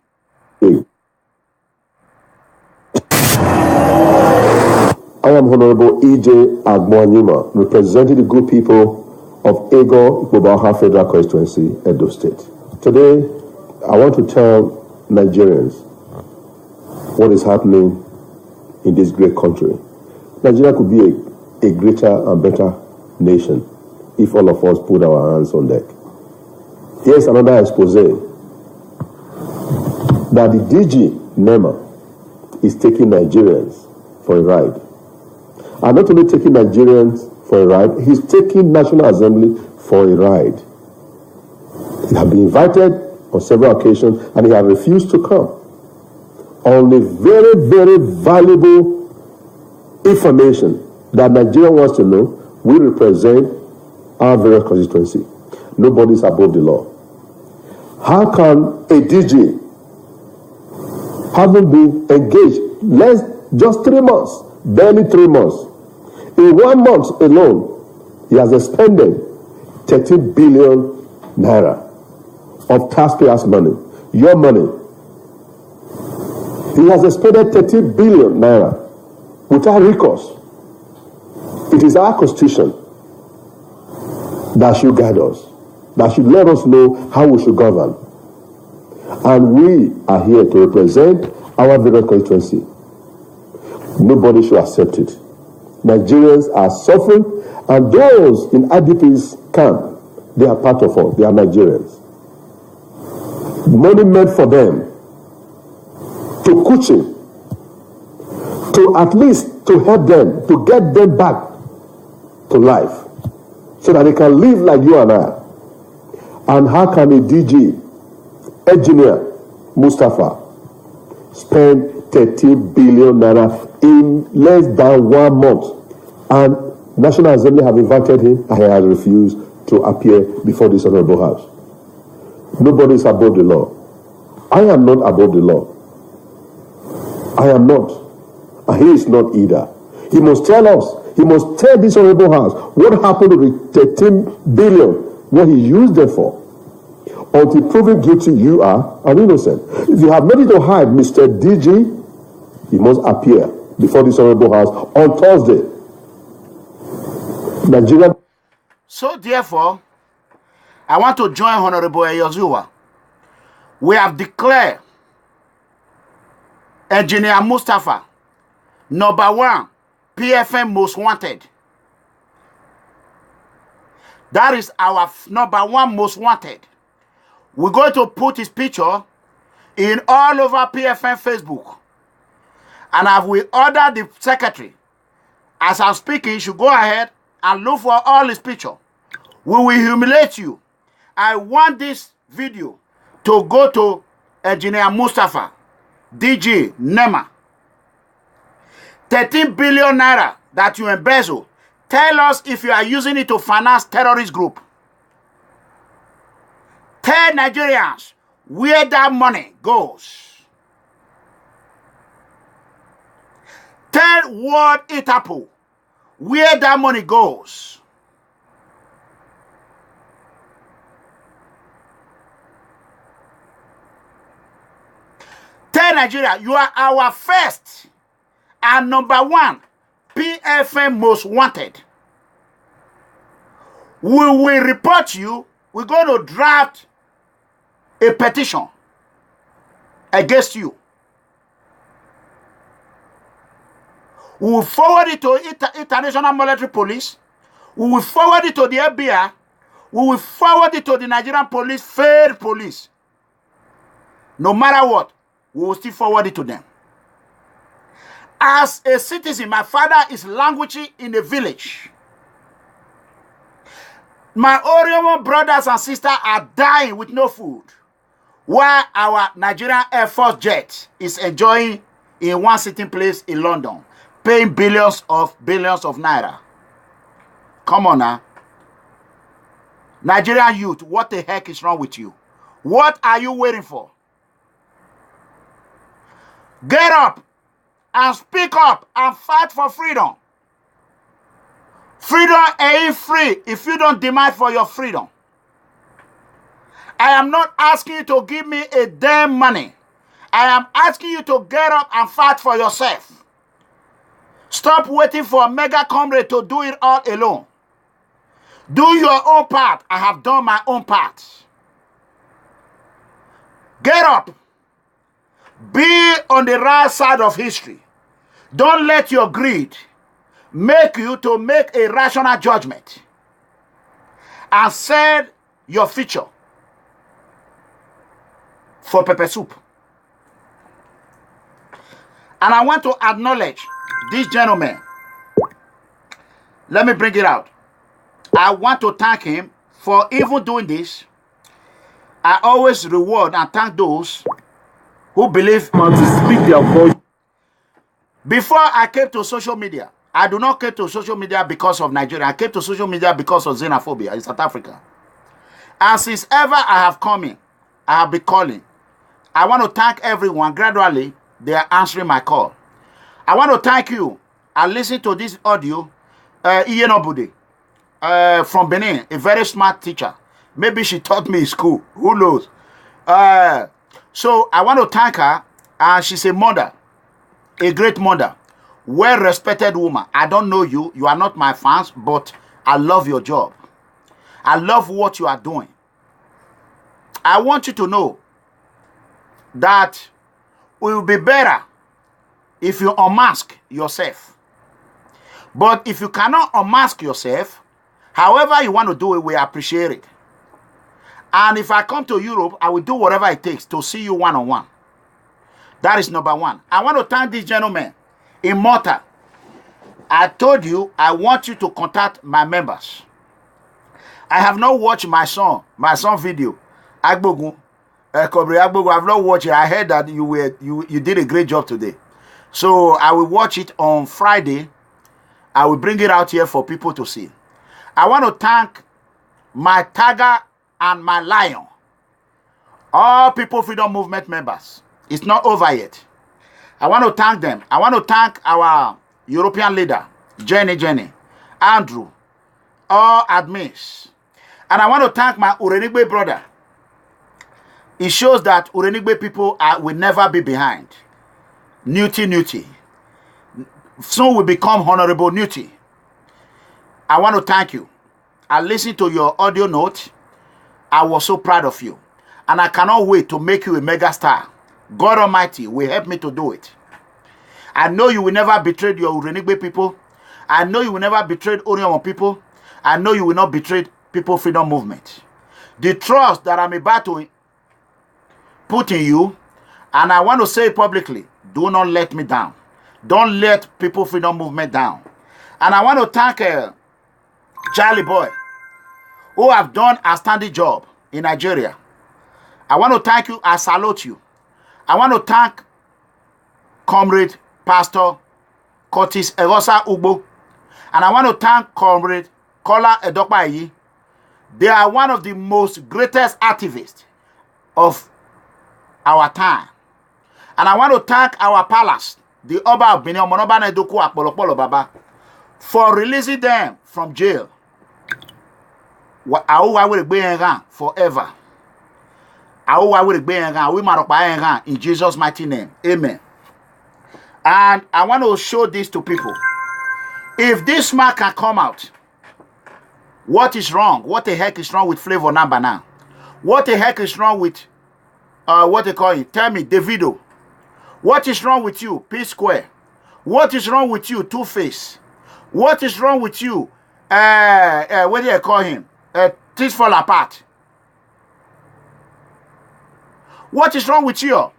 I am Honorable E.J. Agbonima, representing the good people of Ego Ikpobaha Federal Constituency, Edo State. Today, I want to tell Nigerians what is happening in this great country. Nigeria could be a greater and better nation if all of us put our hands on deck. Here's another expose that the DG NEMA is taking Nigerians for a ride. And not only taking Nigerians for a ride, he's taking National Assembly for a ride. He has been invited on several occasions and he has refused to come. On a very, very valuable information that Nigeria wants to know, we represent our various constituency. Nobody is above the law. How can a DG, having been engaged just 3 months, barely 3 months, in 1 month alone, he has expended 13 billion naira of taxpayers' money, your money. He has expended 13 billion naira without recourse. It is our constitution that should guide us, that should let us know how we should govern. And we are here to represent our various constituency. Nobody should accept it. Nigerians are suffering, and those in IDP's camp, they are part of us. They are Nigerians. Money meant for them to cushion, to at least to help them, to get them back to life, so that they can live like you and I. And how can a DG, engineer Mustafa, spend 13 billion naira in less than 1 month? And National Assembly have invited him and he has refused to appear before this honorable house. Nobody is above the law. I am not above the law. I am not. And he is not either. He must tell us, he must tell this honorable house what happened to the 13 billion, what he used them for. Until proven guilty, you are an innocent. If you have nothing to hide, Mr. DG, he must appear before this honorable house on Thursday. Nigeria. So therefore, I want to join Honorable Eyozuwa. We have declared Engineer Mustafa #1 PFM most wanted. That is our #1 most wanted. We're going to put his picture in all over PFM Facebook. And I will order the secretary, as I'm speaking, you should go ahead and look for all his picture. We will humiliate you. I want this video to go to Engineer Mustafa, DG NEMA. 13 billion naira that you embezzle. Tell us if you are using it to finance terrorist group. Tell Nigerians where that money goes. Tell World Interpol where that money goes. Tell Nigeria you are our first and #1 PFM most wanted. We will report you. We're going to draft a petition against you. We will forward it to International Military Police. We will forward it to the FBI. We will forward it to the Nigerian police, failed police. No matter what, we will still forward it to them. As a citizen, my father is languishing in a village. My Oromo brothers and sisters are dying with no food, while our Nigerian Air Force jet is enjoying in one sitting place in London, paying billions of naira. Come on now. Nigerian youth, what the heck is wrong with you? What are you waiting for? Get up and speak up and fight for freedom. Freedom ain't free if you don't demand for your freedom. I am not asking you to give me a damn money. I am asking you to get up and fight for yourself. Stop waiting for a mega comrade to do it all alone. Do your own part. I have done my own part. Get up. Be on the right side of history. Don't let your greed make you to make a rational judgment and set your future for pepper soup. And I want to acknowledge this gentleman. Let me bring it out. I want to thank him for even doing this. I always reward and thank those who believe to speak their voice. Before I came to social media, I do not come to social media because of Nigeria. I came to social media because of xenophobia in South Africa. And since ever I have come in, I have been calling. I want to thank everyone. Gradually, they are answering my call. I want to thank you. I listened to this audio. Ian Obude from Benin, a very smart teacher. Maybe she taught me in school. Who knows? So I want to thank her. And she's a mother, a great mother, well-respected woman. I don't know you. You are not my fans, but I love your job. I love what you are doing. I want you to know that it will be better if you unmask yourself. But if you cannot unmask yourself, however you want to do it, we appreciate it. And if I come to Europe, I will do whatever it takes to see you one-on-one. That is number one. I want to thank this gentleman in Malta. I told you I want you to contact my members. I have not watched my son video. Agbogun, Kobri Agbogun, I have not watched it. I heard that you did a great job today. So I will watch it on Friday. I will bring it out here for people to see. I want to thank my Tiger and my Lion. All People Freedom Movement members. It's not over yet. I want to thank them. I want to thank our European leader, Jenny, Andrew, all admins. And I want to thank my Urenigbe brother. It shows that Urenigbe people will never be behind. Newty. Soon will become Honorable Newty. I want to thank you. I listened to your audio note. I was so proud of you. And I cannot wait to make you a mega star. God Almighty will help me to do it. I know you will never betray your Urenigbe people. I know you will never betray Orion people. I know you will not betray People Freedom Movement. The trust that I'm about to put in you, and I want to say it publicly, do not let me down. Don't let People Freedom Movement down. And I want to thank Charlie Boy, who have done a outstanding job in Nigeria. I want to thank you. I salute you. I want to thank Comrade Pastor Curtis Egosa Ugbo. And I want to thank Comrade Kola Edokpayi. They are one of the most greatest activists of our time. And I want to thank our palace, the Oba of Benin, Monoba Nedoku Akpolopolo Baba, for releasing them from jail. Forever. In Jesus' mighty name. Amen. And I want to show this to people. If this man can come out, what is wrong? What the heck is wrong with Flavor Namba now? What the heck is wrong with what they call it? Tell me, Davido. What is wrong with you, P Square? What is wrong with you, Two Face? What is wrong with you? What do you call him? things fall apart. What is wrong with you?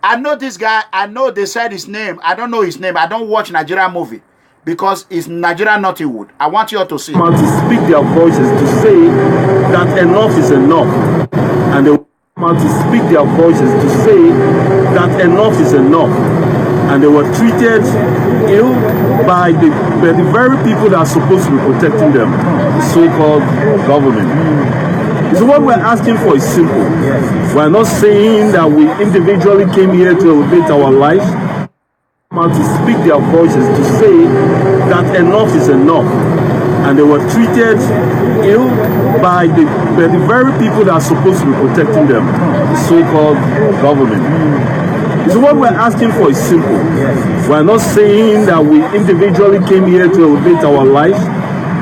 I know this guy. I know they said his name. I don't know his name. I don't watch Nigerian movie because it's Nigerian Nollywood. I want you all to see. To speak their voices to say that enough is enough, and they want to speak their voices to say that enough is enough, and they were treated ill by the very people that are supposed to be protecting them, the so-called government. So what we're asking for is simple. We're not saying that we individually came here to elevate our lives, but to speak their voices to say that enough is enough, and they were treated ill by the very people that are supposed to be protecting them, the so-called government. So what we're asking for is simple. We're not saying that we individually came here to elevate our lives.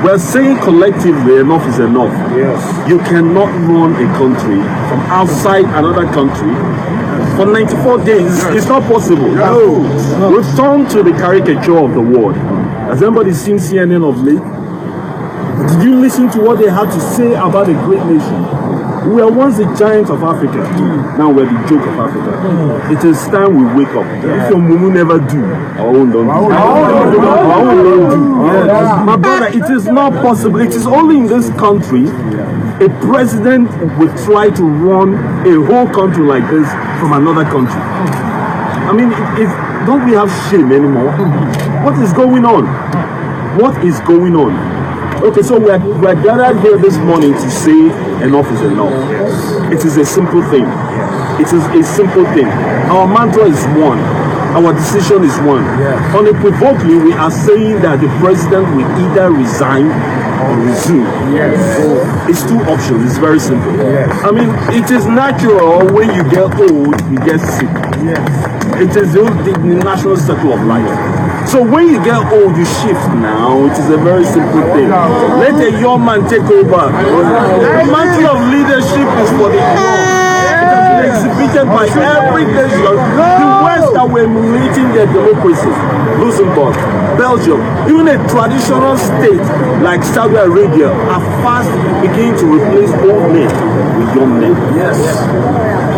We're saying collectively enough is enough. Yes. You cannot run a country from outside another country for 94 days. It's not possible. No. We've turned to the caricature of the world. Has anybody seen CNN of late? Did you listen to what they had to say about a great nation? We were once the giants of Africa. Now we're the joke of Africa. It is time we wake up. If your mumu never do, our own don't do. Our own don't do. Yes. My brother, it is not possible. It is only in this country a president will try to run a whole country like this from another country. I mean, don't we have shame anymore? What is going on? What is going on? Okay, so we're gathered here this morning to say enough is enough. It is a simple thing. It is a simple thing. Our mantra is one. Our decision is one. Unequivocally, we are saying that the president will either resign or resume. It's two options. It's very simple. I mean, it is natural when you get old, you get sick. It is the natural cycle of life. So when you get old, you shift now. It is a very simple thing. Let a young man take over. The mantle of leadership is for the young. It has been exhibited by every nation. The West that were emulating their democracy. Luxembourg, Belgium, even a traditional state like Saudi Arabia are fast beginning to replace old men with young men.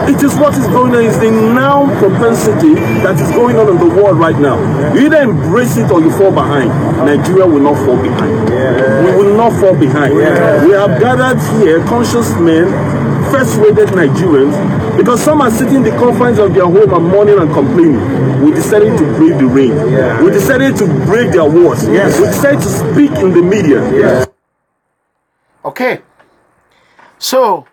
It is what is going on. It's the now propensity that is going on in the world right now. You either embrace it or you fall behind. Nigeria will not fall behind. We will not fall behind. We have gathered here conscious men, first-rated Nigerians, because some are sitting in the confines of their home and mourning and complaining. We decided to brave the rain. We decided to break their walls. We decided to speak in the media. Okay. So,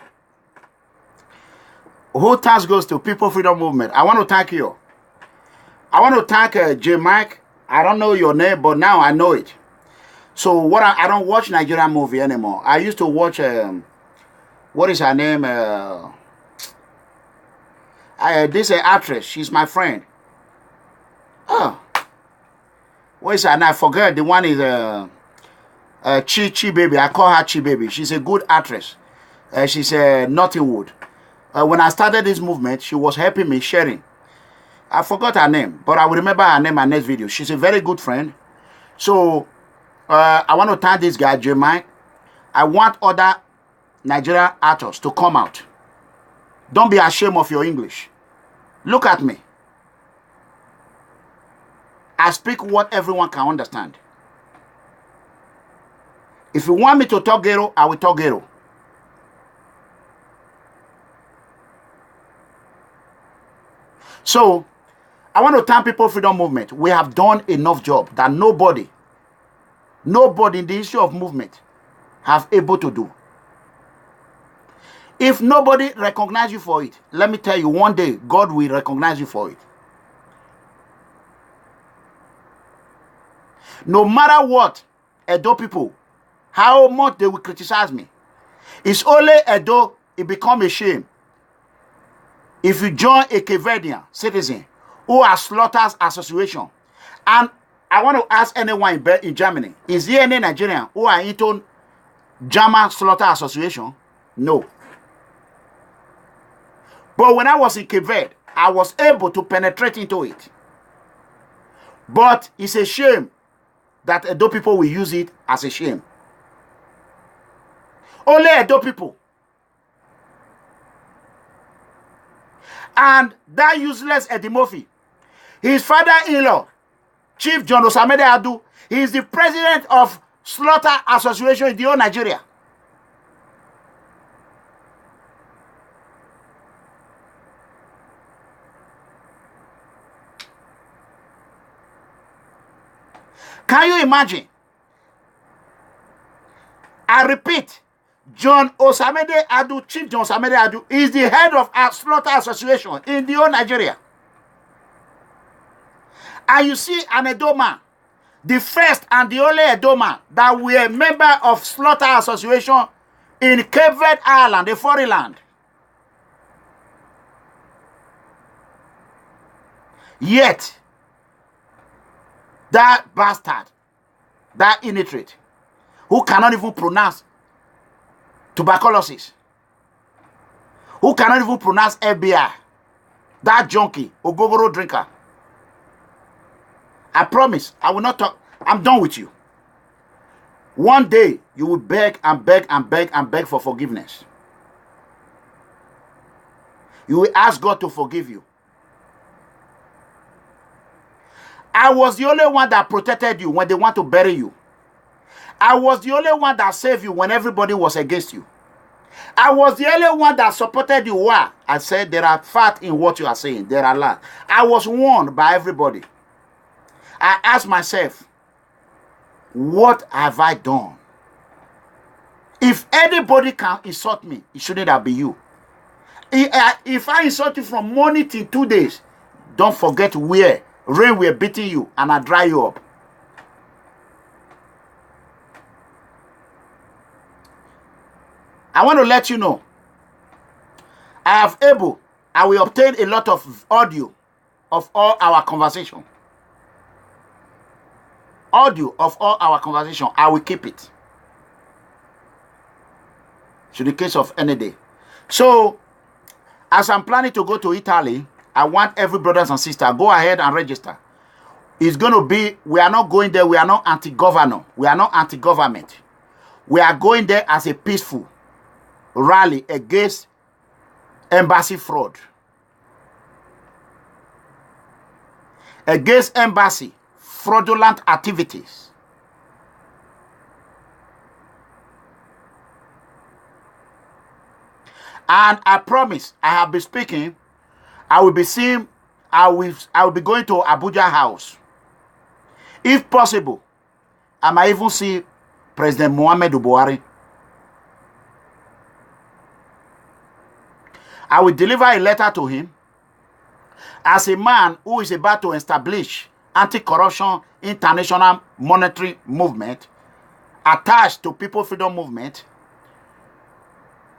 whole task goes to People Freedom Movement. I want to thank you. I want to thank J. Mike. I don't know your name, but now I know it. So what I don't watch Nigerian movie anymore. I used to watch, what is her name? This actress. She's my friend. Oh. What is her name? I forget. The one is Chi Baby. I call her Chi Baby. She's a good actress. She's Nollywood. When I started this movement, she was helping me sharing. I forgot her name, but I will remember her name in my next video. She's a very good friend. So, I want to thank this guy, J. Mike. I want other Nigerian actors to come out. Don't be ashamed of your English. Look at me. I speak what everyone can understand. If you want me to talk ghetto, I will talk ghetto. So, I want to thank People Freedom Movement. We have done enough job that nobody in the history of movement have able to do. If nobody recognize you for it, let me tell you, one day, God will recognize you for it. No matter what, Edo people, how much they will criticize me, it's only Edo, it become a shame. If you join a Cavedian citizen who are Slaughters Association, and I want to ask anyone in Germany, is there any Nigerian who are into German Slaughter Association? No. But when I was in Quebec, I was able to penetrate into it. But it's a shame that Edo people will use it as a shame. Only Edo people. And that useless Eddie Murphy, his father-in-law, Chief John Osamede Adu, he is the president of Slaughter Association in the whole Nigeria. Can you imagine? I repeat, John Osamede Adu, Chief John Osamede Adu, is the head of our Slaughter Association in the whole Nigeria. And you see an Edo man, the first and the only Edo man that were a member of Slaughter Association in Cape Verde Island, a foreign land. Yet, that bastard, that illiterate, who cannot even pronounce tuberculosis, who cannot even pronounce FBI, that junkie, Ogogoro drinker. I promise, I will not talk. I'm done with you. One day, you will beg and beg and beg and beg for forgiveness. You will ask God to forgive you. I was the only one that protected you when they want to bury you. I was the only one that saved you when everybody was against you. I was the only one that supported you. Why? I said there are facts in what you are saying. There are lies. I was warned by everybody. I asked myself, what have I done? If anybody can insult me, it shouldn't have been you. If I insult you from morning till 2 days, don't forget where rain will beating you and I dry you up. I want to let you know, I will obtain a lot of audio of all our conversation. Audio of all our conversation, I will keep it. To the case of any day. So, as I'm planning to go to Italy, I want every brothers and sisters, go ahead and register. It's going to be, we are not going there, we are not anti-governor. We are not anti-government. We are going there as a peaceful rally against embassy fraud. Against embassy fraudulent activities. And I promise, I have been speaking, I will be seeing, I will be going to Abuja House. If possible, I might even see President Muhammadu Buhari. I will deliver a letter to him as a man who is about to establish anti-corruption international monetary movement attached to People Freedom Movement.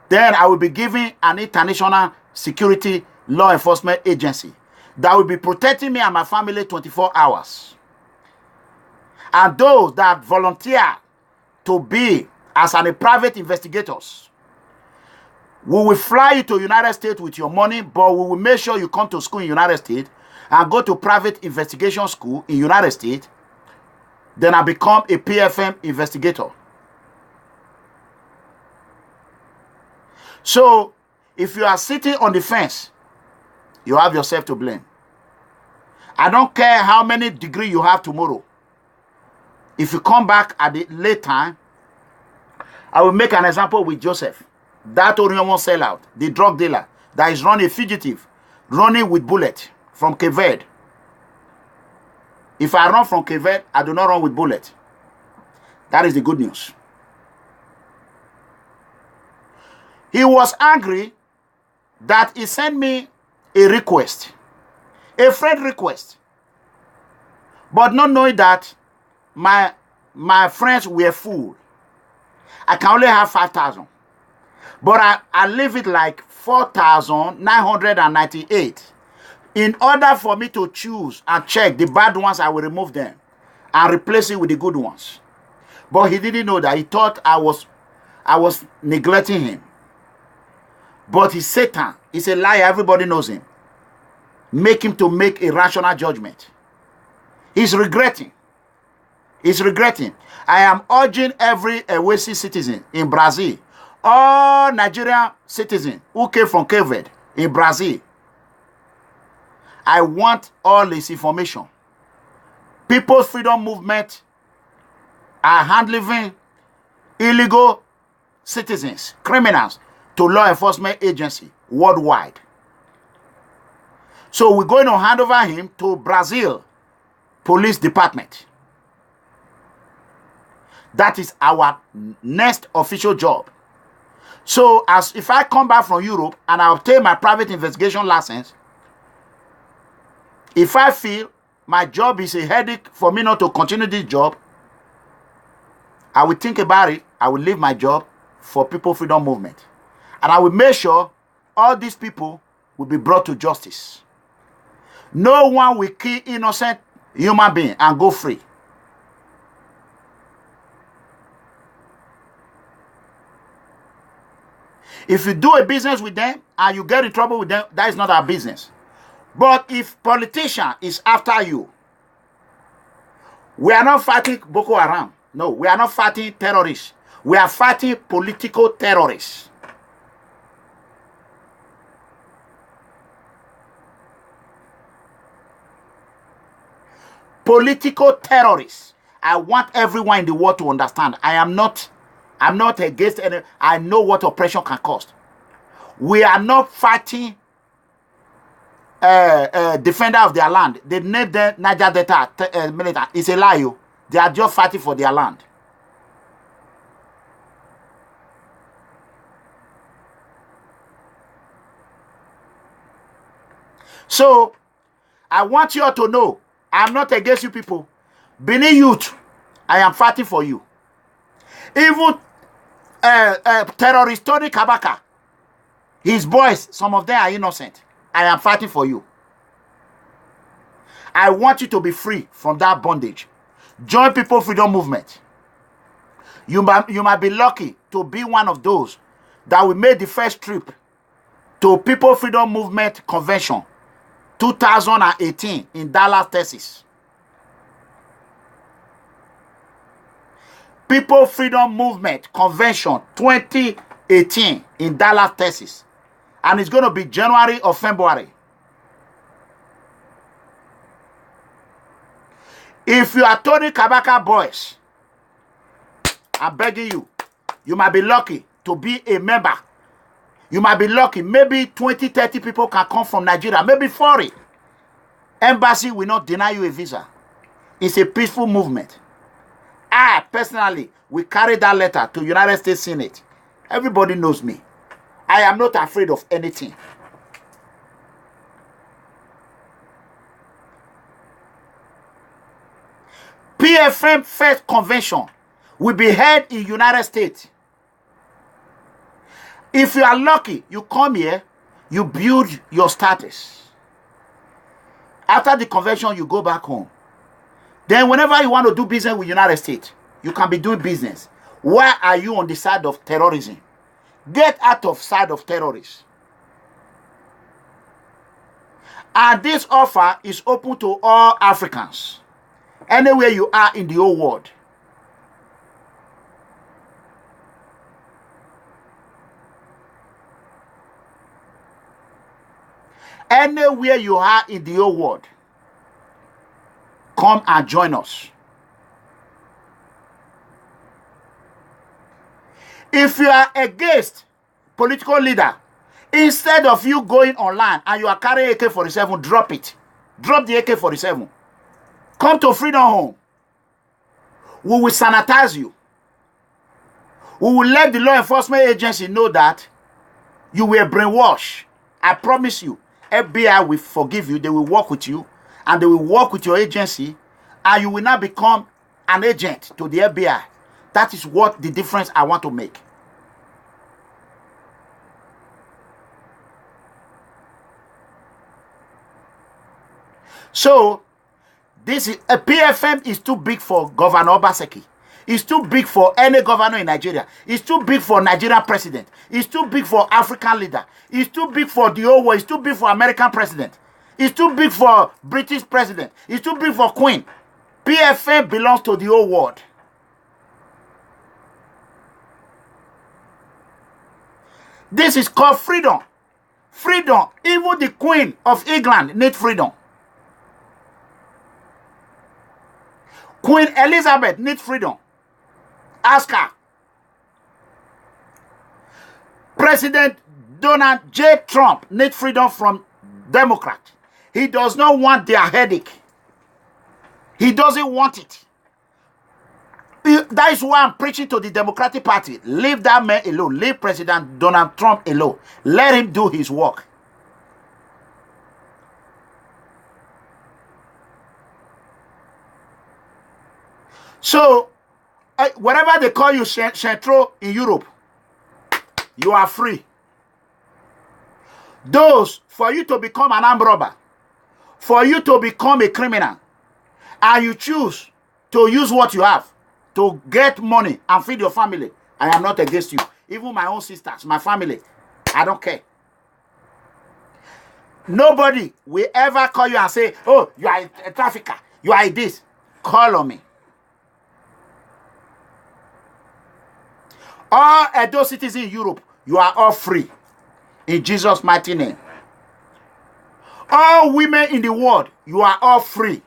Then I will be giving an international security law enforcement agency that will be protecting me and my family 24 hours. And those that volunteer to be as a private investigators, we will fly you to United States with your money, but we will make sure you come to school in United States and go to private investigation school in United States. Then I become a PFM investigator. So, if you are sitting on the fence, you have yourself to blame. I don't care how many degrees you have tomorrow. If you come back at the late time, I will make an example with Joseph. That Orion sellout, the drug dealer that is running a fugitive, running with bullet from Cape Verde. If I run from Cape Verde, I do not run with bullet. That is the good news. He was angry that he sent me a request, a friend request, but not knowing that my friends were full. I can only have 5,000. But I leave it like 4,998. In order for me to choose and check the bad ones, I will remove them and replace it with the good ones. But he didn't know that. He thought I was neglecting him. But he's Satan. He's a liar. Everybody knows him. Make him to make a rational judgment. He's regretting. He's regretting. I am urging every Ewesi citizen in Brazil, all Nigerian citizens who came from Cape Verde in Brazil, I want all this information. People's Freedom Movement are handling illegal citizens, criminals, to law enforcement agency worldwide. So we're going to hand over him to Brazil Police Department. That is our next official job. So as if I come back from Europe and I obtain my private investigation license, if I feel my job is a headache for me not to continue this job, I will think about it. I will leave my job for People Freedom Movement. And I will make sure all these people will be brought to justice. No one will kill innocent human being and go free. If you do a business with them and you get in trouble with them, that is not our business. But if politician is after you, we are not fighting Boko Haram. No, we are not fighting terrorists. We are fighting political terrorists. Political terrorists. I want everyone in the world to understand. I'm not against any. I know what oppression can cost. We are not fighting defender of their land. They need the Niger Delta military. It's a lie. They are just fighting for their land. So, I want you all to know, I'm not against you people. Benin youth, I am fighting for you. Even terrorist Tony Kabaka, his boys, some of them are innocent. I am fighting for you. I want you to be free from that bondage. Join People Freedom Movement. You might be lucky to be one of those that will make the first trip to People Freedom Movement Convention 2018 in Dallas, Texas. People Freedom Movement Convention 2018 in Dallas, Texas. And it's going to be January or February. If you are Tony Kabaka boys, I'm begging you, you might be lucky to be a member. You might be lucky. Maybe 20, 30 people can come from Nigeria. Maybe 40. Embassy will not deny you a visa. It's a peaceful movement. I personally will carry that letter to United States Senate. Everybody knows me. I am not afraid of anything. PFM first convention will be held in United States. If you are lucky, you come here, you build your status. After the convention, you go back home. Then whenever you want to do business with United States, you can be doing business. Why are you on the side of terrorism? Get out of side of terrorists. And this offer is open to all Africans. Anywhere you are in the whole world. Anywhere you are in the whole world. Come and join us. If you are against political leader, instead of you going online and you are carrying AK-47, drop it. Drop the AK-47. Come to Freedom Home. We will sanitize you. We will let the law enforcement agency know that you were brainwashed. I promise you, FBI will forgive you. They will work with you. And they will work with your agency. And you will now become an agent to the FBI. That is what the difference I want to make. So, this is a PFM is too big for Governor Obaseki. It's too big for any governor in Nigeria. It's too big for Nigerian president. It's too big for African leader. It's too big for the whole world. It's too big for American president. It's too big for British president. It's too big for Queen. PFM belongs to the whole world. This is called freedom. Freedom. Even the Queen of England needs freedom. Queen Elizabeth needs freedom. Ask her. President Donald J. Trump needs freedom from Democrats. He does not want their headache. He doesn't want it. That is why I'm preaching to the Democratic Party. Leave that man alone. Leave President Donald Trump alone. Let him do his work. So, whatever they call you Centro in Europe, you are free. Those, for you to become an armed robber, for you to become a criminal, and you choose to use what you have to get money and feed your family, I am not against you. Even my own sisters, my family, I don't care. Nobody will ever call you and say, oh, you are a trafficker, you are this. Call on me. All Edo citizens in Europe, you are all free. In Jesus' mighty name. All women in the world, you are all free.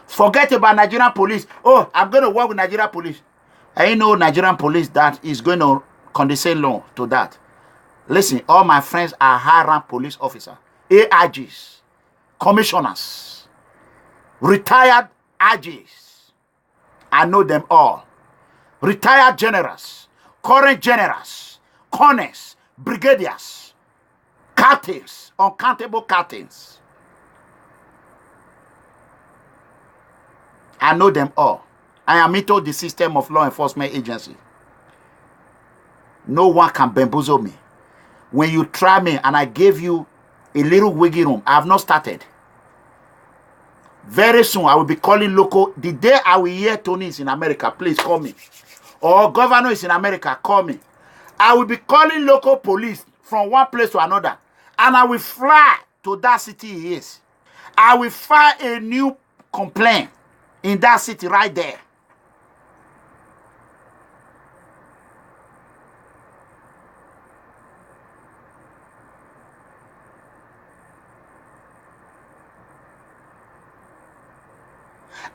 Forget about Nigerian police. Oh, I'm going to work with Nigerian police. I know Nigerian police that is going to condescend low to that. Listen, all my friends are high-rank police officers, AIGs, commissioners, retired IGs. I know them all. Retired generals, current generals, colonels, brigadiers, captains, uncountable captains. I know them all. I am into the system of law enforcement agency. No one can bamboozle me. When you try me and I gave you a little wiggy room, I have not started. Very soon, I will be calling local. The day I will hear Tony is in America, please call me. Or governor is in America, call me. I will be calling local police from one place to another. And I will fly to that city he is. I will file a new complaint in that city right there.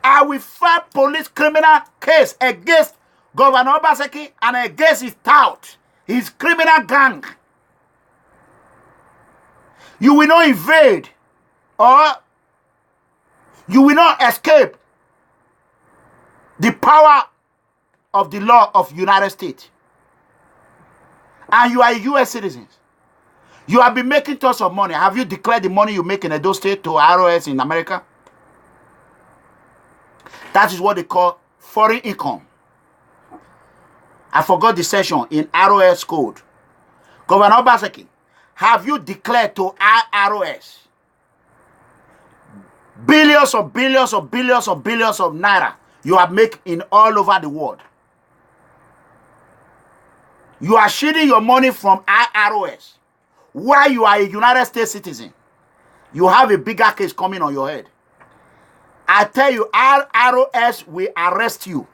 I will file police criminal case against Governor Obaseki and against his tout, his criminal gang. You will not invade or you will not escape the power of the law of United States. And you are a U.S. citizen. You have been making tons of money. Have you declared the money you make in Edo State to ROS in America? That is what they call foreign income. I forgot the section in ROS code. Governor Obaseki, have you declared to ROS billions of billions of billions of billions of naira you have made in all over the world? You are shielding your money from ROS while you are a United States citizen. You have a bigger case coming on your head. I tell you, ROS will arrest you.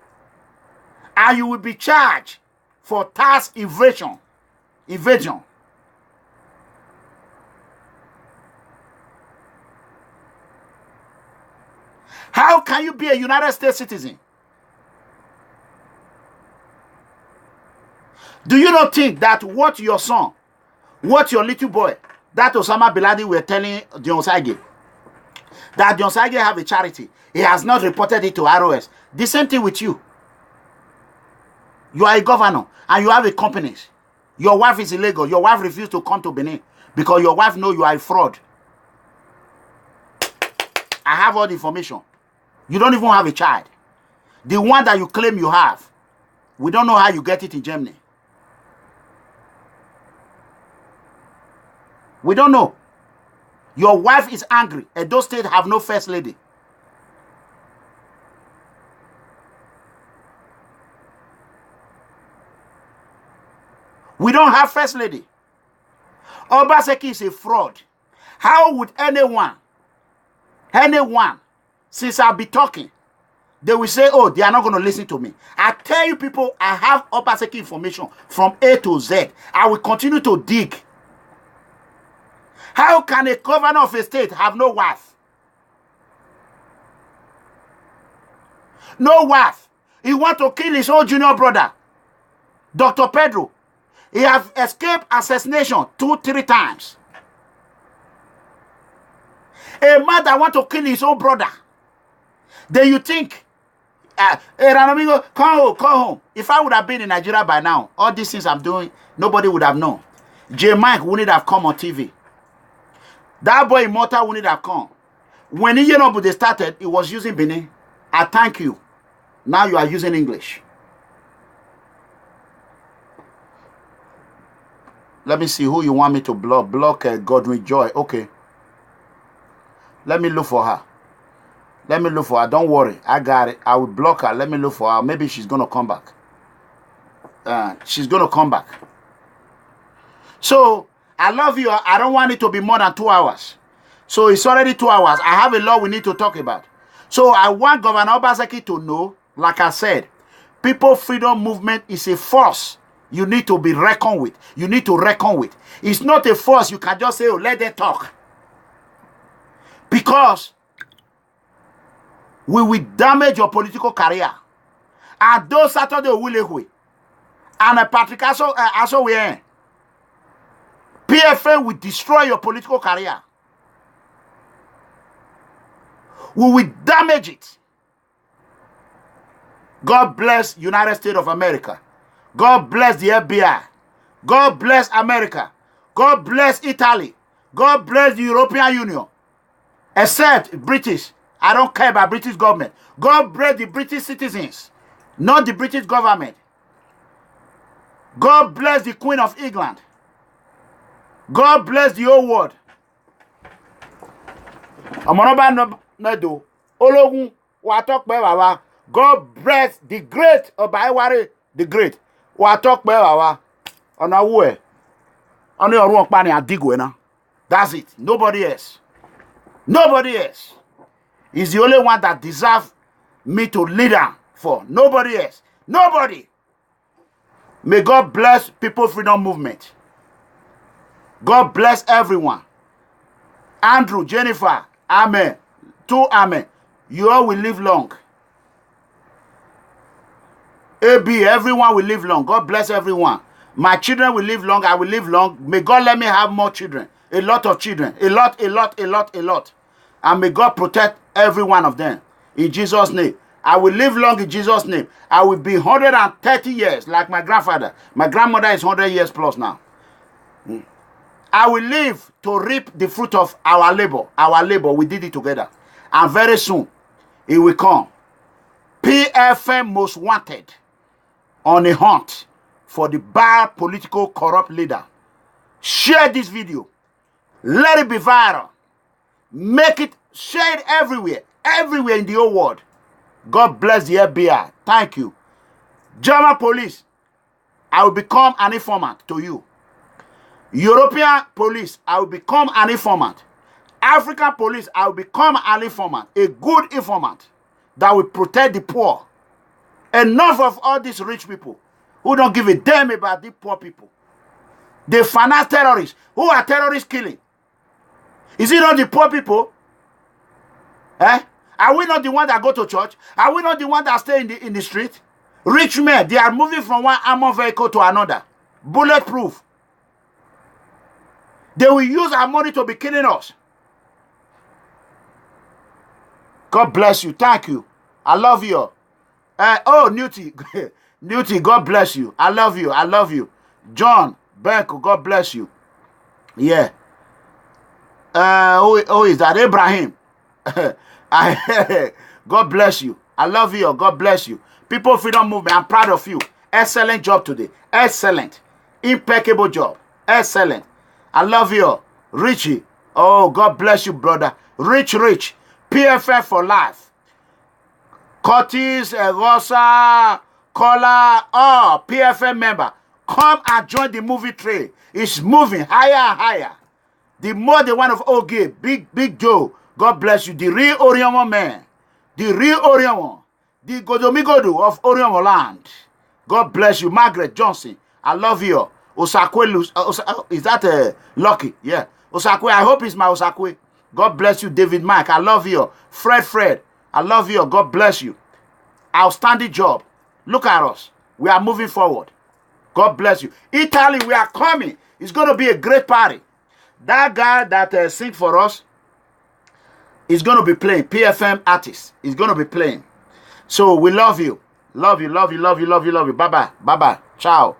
And you will be charged for tax evasion. How can you be a United States citizen? Do you not think that what your son, what your little boy, that Osama Bin Laden were telling Dion Sage, that Dion Sage have a charity, he has not reported it to ROS. The same thing with you. You are a governor and you have a company. Your wife is illegal. Your wife refused to come to Benin because your wife knows you are a fraud. I have all the information. You don't even have a child. The one that you claim you have, we don't know how you get it in Germany. We don't know. Your wife is angry. Edo State have no first lady. We don't have first lady. Obaseki is a fraud. How would anyone, since I'll be talking, they will say, oh, they are not going to listen to me. I tell you people, I have Obaseki information from A to Z. I will continue to dig. How can a governor of a state have no wife? No wife. He want to kill his own junior brother, Dr. Pedro. He have escaped assassination 2-3 times. A man that want to kill his own brother. Then you think, hey, Ranamigo, come home. If I would have been in Nigeria by now, all these things I'm doing, nobody would have known. J. Mike wouldn't have come on TV. That boy Immortal wouldn't have come. When they started, he was using Benin. I thank you. Now you are using English. Let me see who you want me to block. Block Godwin Joy. Okay. Let me look for her. Let me look for her. Don't worry. I got it. I will block her. Let me look for her. Maybe she's going to come back. She's going to come back. So, I love you. I don't want it to be more than 2 hours. So, it's already 2 hours. I have a lot we need to talk about. So, I want Governor Obaseki to know, like I said, People Freedom Movement is a force you need to be reckoned with. You need to reckon with. It's not a force you can just say, oh, let them talk. Because we will damage your political career. And those Saturday will and a Patrick also we PFN will destroy your political career. We will damage it. God bless United States of America. God bless the FBI. God bless America. God bless Italy. God bless the European Union. Except British. I don't care about British government. God bless the British citizens, not the British government. God bless the Queen of England. God bless the whole world. God bless the great Obaiware, the great. That's it. Nobody else. Nobody else. He's the only one that deserves me to lead her for. Nobody else. Nobody. May God bless People Freedom Movement. God bless everyone. Andrew, Jennifer, amen. 2 amen. You all will live long. AB, everyone will live long. God bless everyone. My children will live long. I will live long. May God let me have more children. A lot of children. A lot. And may God protect every one of them. In Jesus' name. I will live long in Jesus' name. I will be 130 years like my grandfather. My grandmother is 100 years plus now. I will live to reap the fruit of our labor. Our labor, we did it together. And very soon, it will come. PFM most wanted on a hunt for the bad political corrupt leader. Share this video. Let it be viral. Make it, share it everywhere. Everywhere in the whole world. God bless the FBI. Thank you. German police, I will become an informant to you. European police, I will become an informant. African police, I will become an informant. A good informant that will protect the poor. Enough of all these rich people who don't give a damn about the poor people. They finance terrorists. Who are terrorists killing? Is it not the poor people? Eh? Are we not the ones that go to church? Are we not the ones that stay in the street? Rich men, they are moving from one armored vehicle to another. Bulletproof. They will use our money to be killing us. God bless you. Thank you. I love you. Oh, Newty. Newty, God bless you. I love you. I love you. John Benko, God bless you. Yeah. Who is that? Abraham. God bless you. I love you. God bless you. People Freedom Movement, I'm proud of you. Excellent job today. Excellent. Impeccable job. Excellent. I love you. Richie. Oh, God bless you, brother. Rich. PFF for life. Curtis, Rosa, Kola, oh, PFF member. Come and join the movie train. It's moving higher and higher. The more the one of Oge, Big Joe, God bless you. The real Orion man. The real Orion one. The Godomigodu of Orion Land. God bless you. Margaret Johnson, I love you. Osakwe, is that Lucky? Yeah. Osakwe, I hope it's my Osakwe. God bless you. David Mike, I love you. Fred, I love you. God bless you. Outstanding job. Look at us. We are moving forward. God bless you. Italy, we are coming. It's going to be a great party. That guy that sing for us is going to be playing. PFM artist is going to be playing. So we love you. Love you. Bye-bye. Bye-bye. Ciao.